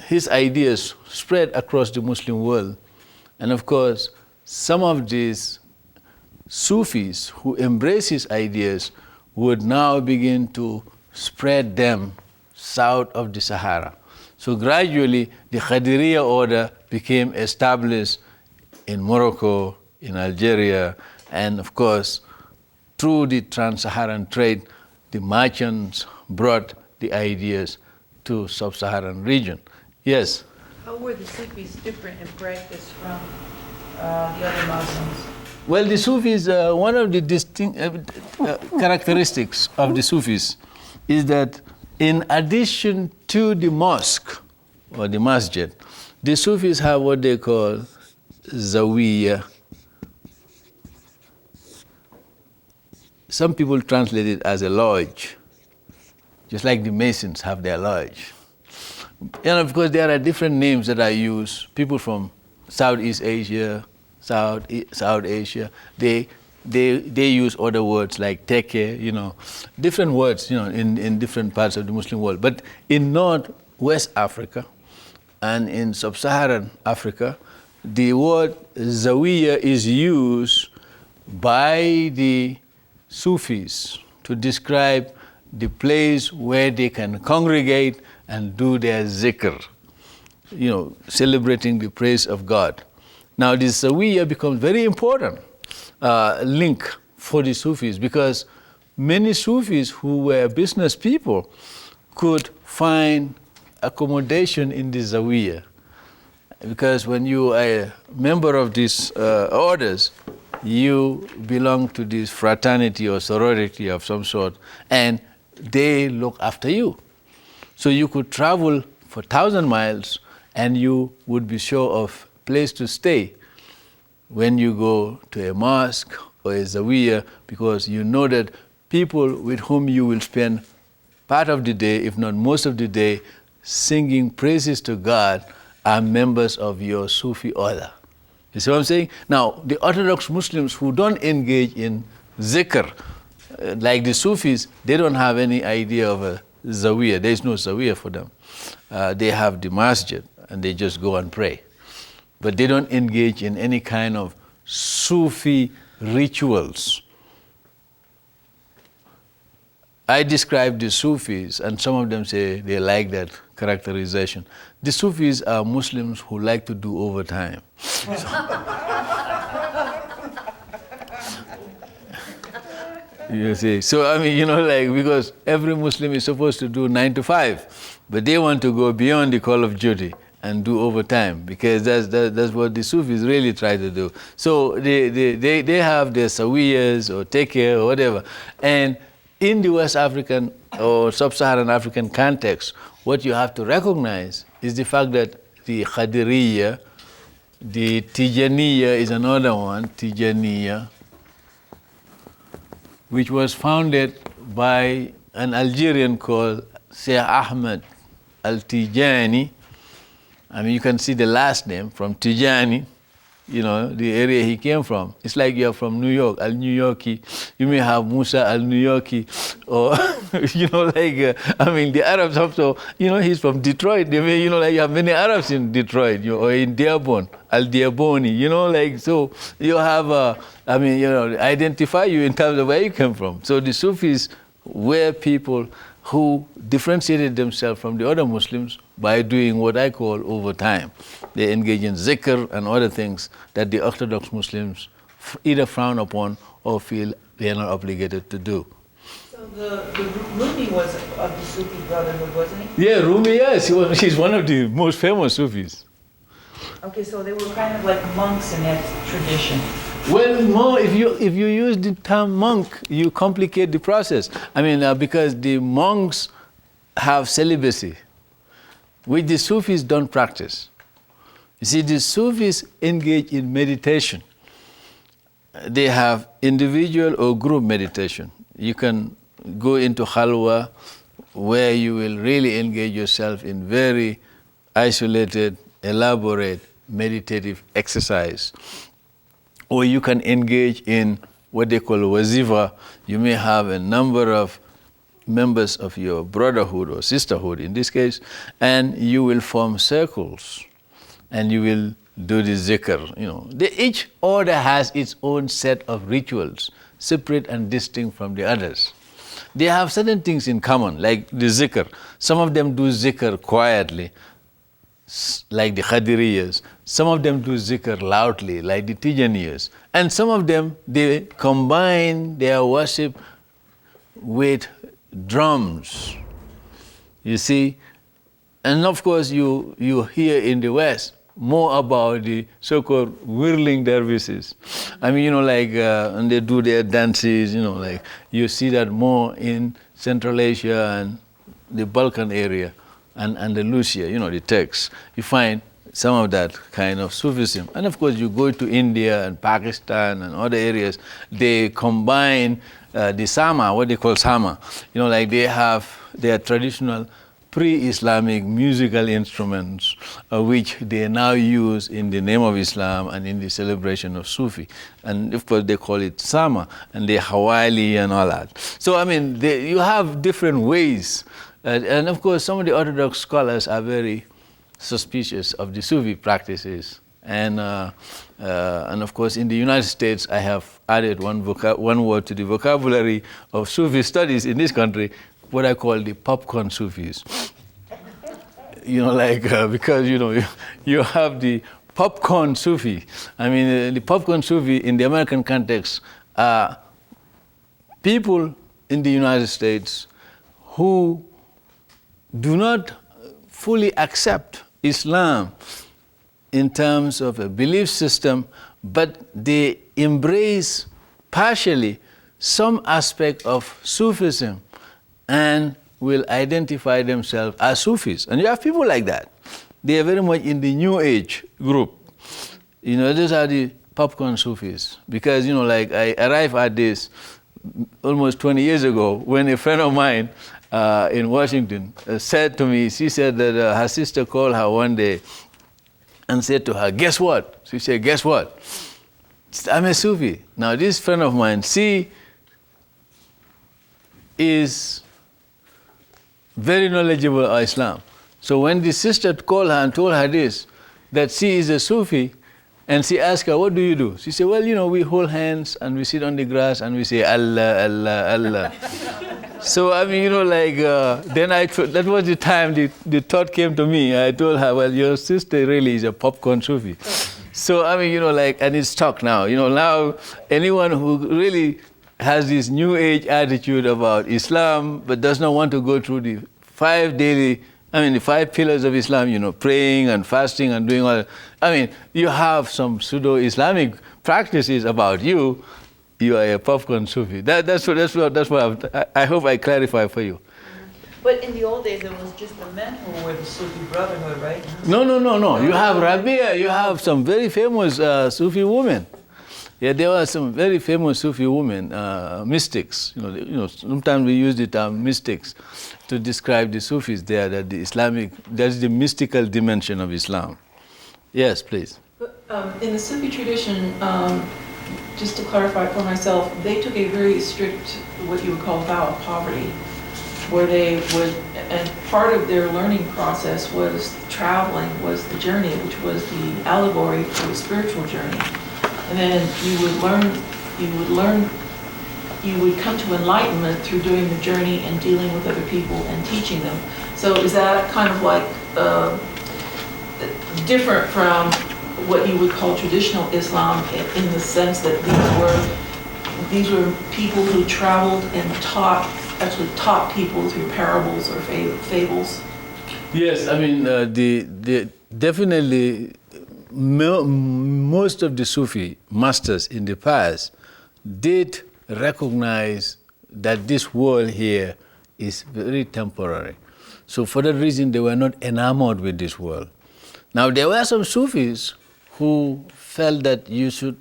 his ideas spread across the Muslim world. And of course, some of these Sufis who embrace his ideas would now begin to spread them south of the Sahara. So gradually, the Qadiriya order became established in Morocco, in Algeria, and of course, through the trans-Saharan trade, the merchants brought the ideas to sub-Saharan region. Yes?
How were the Sufis different in practice from the other Muslims?
Well, the Sufis, one of the distinct characteristics of the Sufis is that in addition to the mosque or the masjid, the Sufis have what they call Zawiya. Some people translate it as a lodge, just like the Masons have their lodge. And of course, there are different names that are used. People from Southeast Asia, South Asia, they use other words like teke, different words, in different parts of the Muslim world. But in Northwest Africa and in Sub-Saharan Africa, the word Zawiya is used by the Sufis to describe the place where they can congregate and do their zikr, celebrating the praise of God. Now this Zawiya becomes very important link for the Sufis, because many Sufis who were business people could find accommodation in the Zawiya. Because when you are a member of these orders, you belong to this fraternity or sorority of some sort, and they look after you. So you could travel for 1,000 miles and you would be sure of place to stay when you go to a mosque or a Zawiya, because you know that people with whom you will spend part of the day, if not most of the day, singing praises to God are members of your Sufi order. You see what I'm saying? Now, the Orthodox Muslims who don't engage in zikr, like the Sufis, they don't have any idea of a Zawiya. There is no Zawiya for them. They have the masjid and they just go and pray. But they don't engage in any kind of Sufi rituals. I describe the Sufis, and some of them say they like that characterization. The Sufis are Muslims who like to do overtime. You see, so I mean, because every Muslim is supposed to do 9 to 5, but they want to go beyond the call of duty and do overtime, because that's what the Sufis really try to do. So they have their Sawiyas or Teke or whatever, and in the West African or Sub-Saharan African context, what you have to recognize is the fact that the Qadiriya, the Tijaniya is another one, Tijaniya, which was founded by an Algerian called Sheikh Ahmed Al-Tijani. I mean, you can see the last name from Tijani, the area he came from. It's like you're from New York, Al-New Yorkie. You may have Musa Al-New Yorkie, or, the Arabs also, he's from Detroit. They may, you have many Arabs in Detroit, or in Dearborn, Al-Diaboni, so you have, identify you in terms of where you came from. So the Sufis were people who differentiated themselves from the other Muslims by doing what I call over time. They engage in zikr and other things that the Orthodox Muslims either frown upon or feel they are not obligated to do.
So the Rumi was of the Sufi Brotherhood, wasn't he?
Yeah, Rumi, yes. He's one of the most famous Sufis.
Okay, so they were kind of like monks in that tradition.
Well, if you use the term monk, you complicate the process. Because the monks have celibacy, which the Sufis don't practice. You see, the Sufis engage in meditation. They have individual or group meditation. You can go into Khalwa, where you will really engage yourself in very isolated, elaborate, meditative exercise. Or you can engage in what they call wazifa. You may have a number of members of your brotherhood or sisterhood in this case, and you will form circles and you will do the zikr. Each order has its own set of rituals, separate and distinct from the others. They have certain things in common, like the zikr. Some of them do zikr quietly, like the Qadiriyas. Some of them do zikr loudly, like the Tijaniyas. And some of them, they combine their worship with drums, you see. And of course, you hear in the West more about the so-called whirling dervishes. And they do their dances, you see that more in Central Asia and the Balkan area and Andalusia, the Turks. You find some of that kind of Sufism. And of course, you go to India and Pakistan and other areas, they combine the sama, what they call sama. They have their traditional pre-Islamic musical instruments, which they now use in the name of Islam and in the celebration of Sufi. And of course, they call it sama, and the Hawali and all that. So, you have different ways. And of course, some of the Orthodox scholars are very suspicious of the Sufi practices. And of course, in the United States, I have added one word to the vocabulary of Sufi studies in this country, what I call the popcorn Sufis. Because, you have the popcorn Sufi. The popcorn Sufi in the American context are people in the United States who do not fully accept Islam in terms of a belief system, but they embrace partially some aspect of Sufism and will identify themselves as Sufis. And you have people like that. They are very much in the New Age group. Those are the popcorn Sufis. Because, I arrived at this almost 20 years ago when a friend of mine in Washington said to me, she said that her sister called her one day and said to her, "Guess what?" She said, "Guess what?" "I'm a Sufi." Now this friend of mine, she is very knowledgeable of Islam. So when the sister called her and told her this, that she is a Sufi, and she asked her, "What do you do?" She said, "Well, we hold hands and we sit on the grass and we say Allah, Allah, Allah." So, then that was the time the thought came to me. I told her, "Well, your sister really is a popcorn Sufi." So, and it's stuck now. Now anyone who really has this new age attitude about Islam, but does not want to go through the the 5 pillars of Islam, praying and fasting and doing all that. You have some pseudo-Islamic practices about you. You are a popcorn Sufi. That's what I hope I clarify for you.
But in the old days, it was just the men who were the Sufi Brotherhood, right?
No. You have Rabia. You have some very famous Sufi women. Yeah, there were some very famous Sufi women, mystics. Sometimes we use the term mystics to describe the Sufis there, that's the mystical dimension of Islam. Yes, please.
But In the Sufi tradition, just to clarify for myself, they took a very strict, what you would call vow of poverty, where they would, and part of their learning process was traveling, was the journey, which was the allegory for the spiritual journey. And then you would come to enlightenment through doing the journey and dealing with other people and teaching them. So is that kind of like different from what you would call traditional Islam in the sense that these were people who traveled and actually taught people through parables or fables?
Yes, I mean, definitely most of the Sufi masters in the past did recognize that this world here is very temporary. So for that reason, they were not enamored with this world. Now, there were some Sufis who felt that you should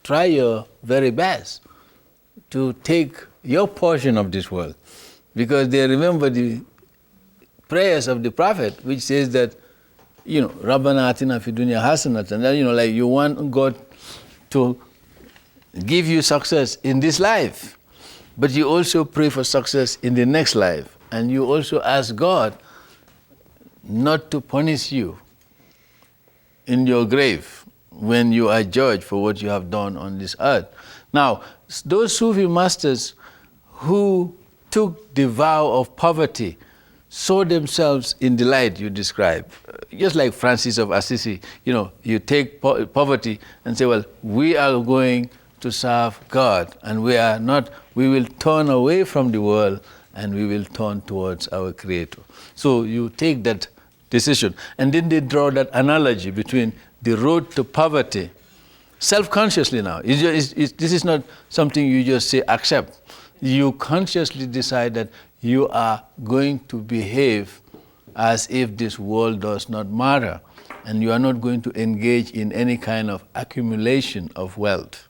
try your very best to take your portion of this world, because they remember the prayers of the Prophet, which says that, Rabbana atina fi dunya hasanatan, and like you want God to give you success in this life, but you also pray for success in the next life, and you also ask God not to punish you in your grave when you are judged for what you have done on this earth. Now, those Sufi masters who took the vow of poverty saw themselves in the light you describe. Just like Francis of Assisi, you take poverty and say, well, we are going to serve God, and we will turn away from the world and we will turn towards our Creator. So you take that decision. And then they draw that analogy between the road to poverty, self-consciously now. This is not something you just say accept. You consciously decide that you are going to behave as if this world does not matter, and you are not going to engage in any kind of accumulation of wealth.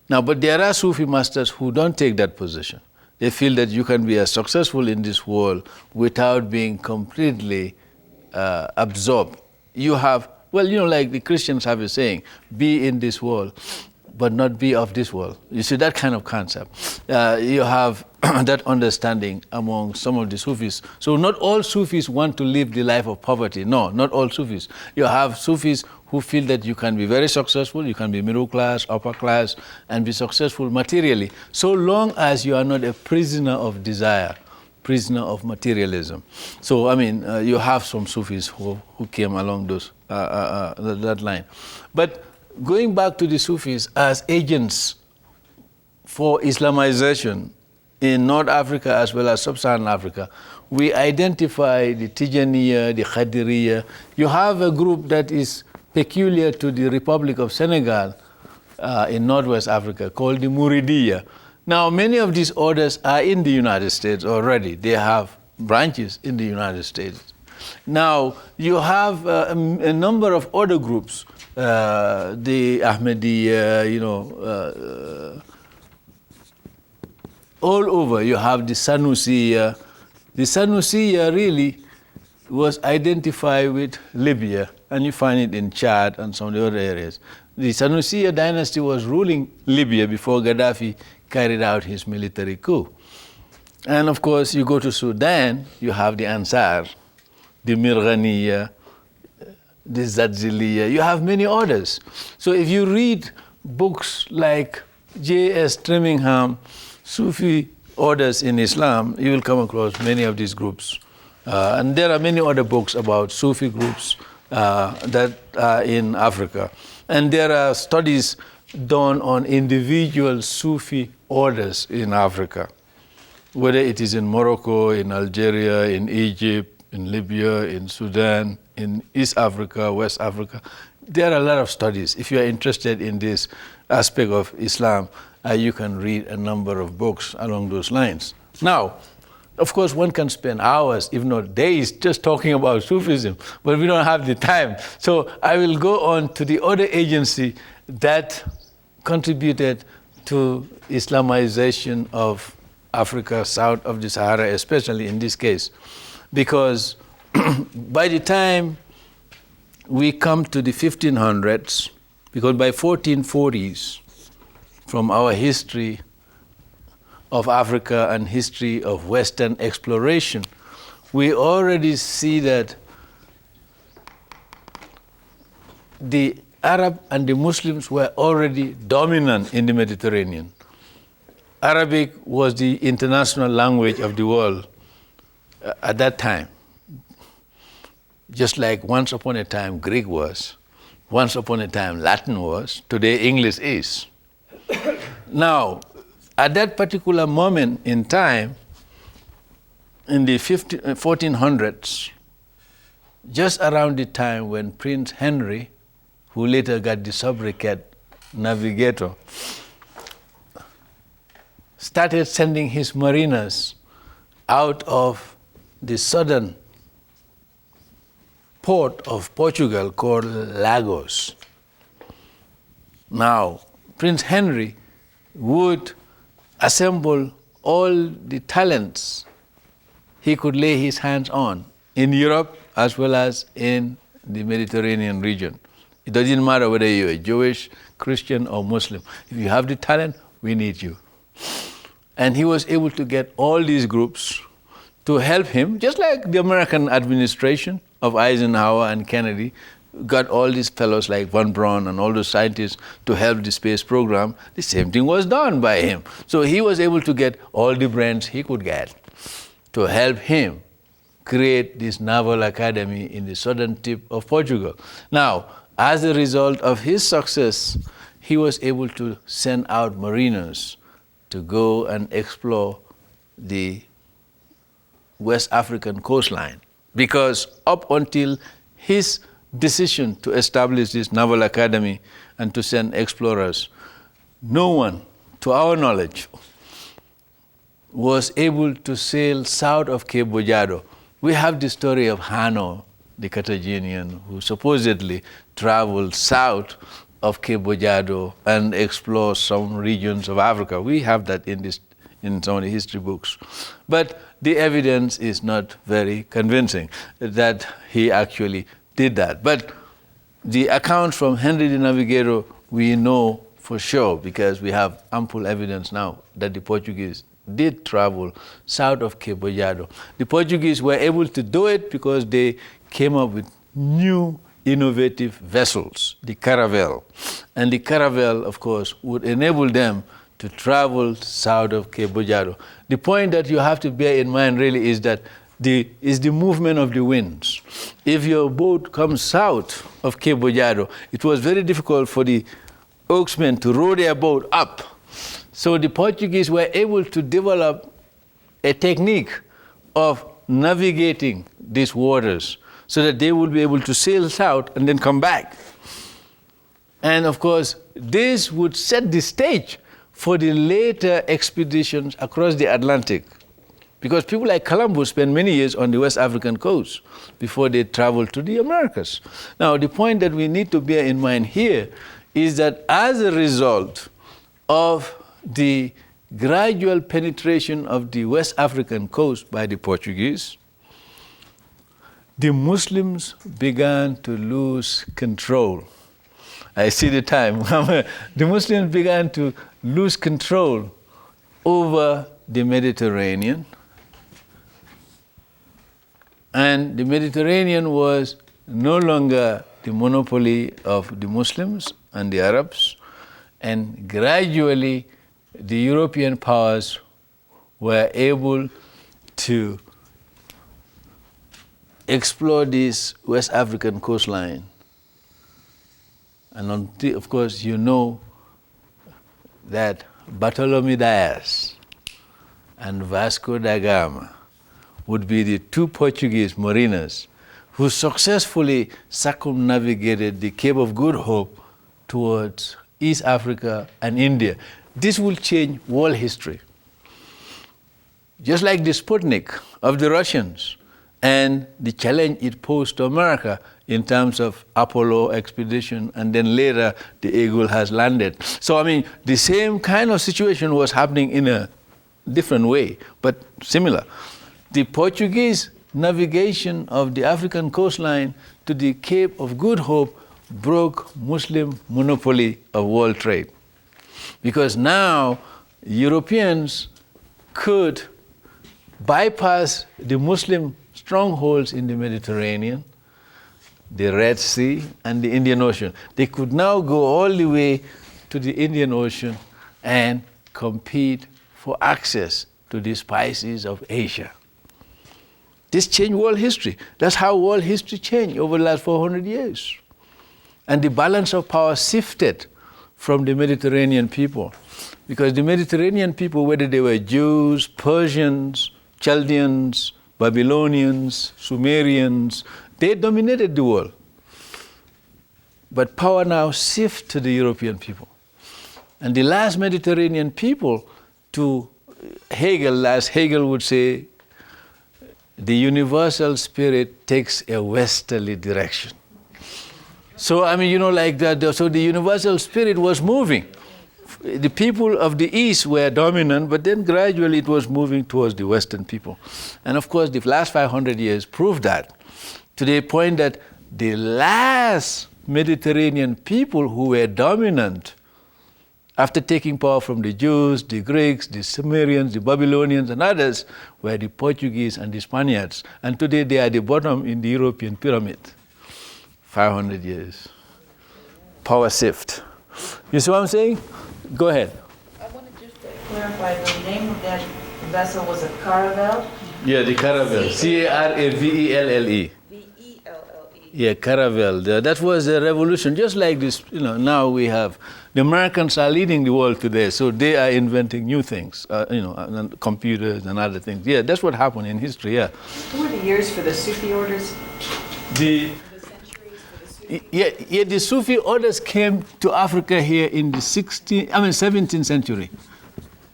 Now, but there are Sufi masters who don't take that position. They feel that you can be as successful in this world without being completely absorbed. You have, like the Christians have a saying, be in this world, but not be of this world. You see, that kind of concept. You have that understanding among some of the Sufis. So not all Sufis want to live the life of poverty. No, not all Sufis. You have Sufis who feel that you can be very successful, you can be middle class, upper class, and be successful materially, so long as you are not a prisoner of desire, prisoner of materialism. So, I mean, you have some Sufis who came along that line. But going back to the Sufis as agents for Islamization in North Africa as well as Sub-Saharan Africa, we identify the Tijaniya, the Khadiriya. You have a group that is peculiar to the Republic of Senegal in Northwest Africa called the Muridiya. Now, many of these orders are in the United States already. They have branches in the United States. Now, you have a number of other groups, the Ahmadiyya, all over. You have the Sanusiya. The Sanusiya really was identified with Libya, and you find it in Chad and some of the other areas. The Sanusiya dynasty was ruling Libya before Gaddafi carried out his military coup. And of course, you go to Sudan, you have the Ansar, the Mirghaniya, the Zadziliya, you have many others. So if you read books like J.S. Trimmingham, Sufi orders in Islam, you will come across many of these groups. And there are many other books about Sufi groups that are in Africa. And there are studies done on individual Sufi orders in Africa, whether it is in Morocco, in Algeria, in Egypt, in Libya, in Sudan, in East Africa, West Africa. There are a lot of studies. If you are interested in this aspect of Islam, you can read a number of books along those lines. Now, of course, one can spend hours, if not days, just talking about Sufism, but we don't have the time. So I will go on to the other agency that contributed to Islamization of Africa, south of the Sahara, especially in this case. Because by the time we come to the 1500s, Because by 1440s, from our history of Africa and history of Western exploration, we already see that the Arab and the Muslims were already dominant in the Mediterranean. Arabic was the international language of the world at that time. Just like once upon a time Greek was, once upon a time Latin was, today English is. Now, at that particular moment in time, in the 1400s, just around the time when Prince Henry, who later got the sobriquet Navigator, started sending his mariners out of the southern port of Portugal called Lagos. Now, Prince Henry would assemble all the talents he could lay his hands on in Europe as well as in the Mediterranean region. It doesn't matter whether you're a Jewish, Christian, or Muslim. If you have the talent, we need you. And he was able to get all these groups to help him, just like the American administration of Eisenhower and Kennedy got all these fellows like Von Braun and all those scientists to help the space program. The same thing was done by him. So he was able to get all the brains he could get to help him create this naval academy in the southern tip of Portugal. Now, as a result of his success, he was able to send out mariners to go and explore the West African coastline. Because up until his decision to establish this naval academy and to send explorers, no one, to our knowledge, was able to sail south of Cape Bojado. We have the story of Hanno, the Carthaginian, who supposedly traveled south of Cape Bojado and explored some regions of Africa. We have that in some of the history books. But the evidence is not very convincing that he actually did that. But the account from Henry the Navigator, we know for sure because we have ample evidence now that the Portuguese did travel south of Cape Bojado. The Portuguese were able to do it because they came up with new innovative vessels, the caravel. And the caravel, of course, would enable them to travel south of Cape Bojado. The point that you have to bear in mind really is that the movement of the winds. If your boat comes south of Cape Bojado, it was very difficult for the oarsmen to row their boat up. So the Portuguese were able to develop a technique of navigating these waters so that they would be able to sail south and then come back. And of course, this would set the stage for the later expeditions across the Atlantic. Because people like Columbus spent many years on the West African coast before they traveled to the Americas. Now, the point that we need to bear in mind here is that as a result of the gradual penetration of the West African coast by the Portuguese, the Muslims began to lose control. I see the time. The Muslims began to lose control over the Mediterranean. And the Mediterranean was no longer the monopoly of the Muslims and the Arabs. And gradually, the European powers were able to explore this West African coastline. And of course, you know that Bartholomew Dias and Vasco da Gama would be the two Portuguese mariners who successfully circumnavigated the Cape of Good Hope towards East Africa and India. This will change world history. Just like the Sputnik of the Russians and the challenge it posed to America in terms of Apollo expedition, and then later the Eagle has landed. So, I mean, the same kind of situation was happening in a different way, but similar. The Portuguese navigation of the African coastline to the Cape of Good Hope broke Muslim monopoly of world trade. Because now Europeans could bypass the Muslim strongholds in the Mediterranean, the Red Sea, and the Indian Ocean. They could now go all the way to the Indian Ocean and compete for access to the spices of Asia. This changed world history. That's how world history changed over the last 400 years. And the balance of power shifted from the Mediterranean people. Because the Mediterranean people, whether they were Jews, Persians, Chaldeans, Babylonians, Sumerians, they dominated the world. But power now shifts to the European people. And the last Mediterranean people, to Hegel, as Hegel would say, the universal spirit takes a westerly direction. So, I mean, you know, like that, so the universal spirit was moving. The people of the East were dominant, but then gradually it was moving towards the Western people. And of course, the last 500 years proved that, to the point that the last Mediterranean people who were dominant, after taking power from the Jews, the Greeks, the Sumerians, the Babylonians, and others, were the Portuguese and the Spaniards. And today they are the bottom in the European pyramid. 500 years. Power shift. You see what I'm saying? Go ahead.
I wanted just to clarify, the name of that vessel was a caravel?
Yeah, the caravel. Caravelle.
V-E-L-L-E.
Yeah, caravel. That was a revolution, just like this, you know, now we have, the Americans are leading the world today, so they are inventing new things, you know, and computers and other things. Yeah, that's what happened in history, yeah.
What were the years for the Sufi orders?
The Yeah, the Sufi orders came to Africa here in the 17th century,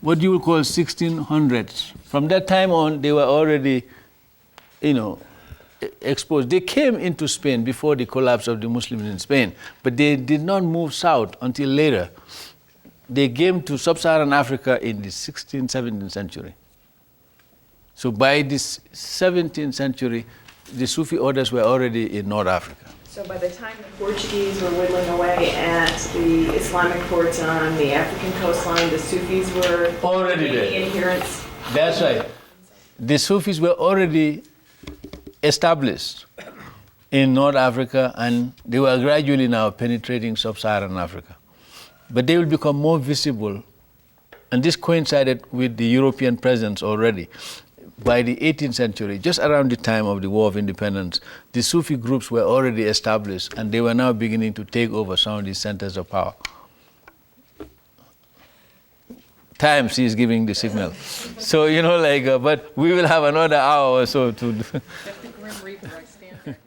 what you would call 1600s. From that time on, they were already, you know, exposed. They came into Spain before the collapse of the Muslims in Spain, but they did not move south until later. They came to sub-Saharan Africa in the 16th, 17th century. So by the 17th century, the Sufi orders were already in North Africa.
So by the time the Portuguese were whittling away at the Islamic courts on the African coastline, the Sufis were
already there.
Adherents.
That's right. The Sufis were already established in North Africa, and they were gradually now penetrating sub-Saharan Africa. But they will become more visible, and this coincided with the European presence already. By the 18th century, just around the time of the War of Independence, the Sufi groups were already established, and they were now beginning to take over some of these centers of power. Time, she is giving the signal. So, you know, like, but we will have another hour or so to do.
That's the Grim Reaper, I stand there.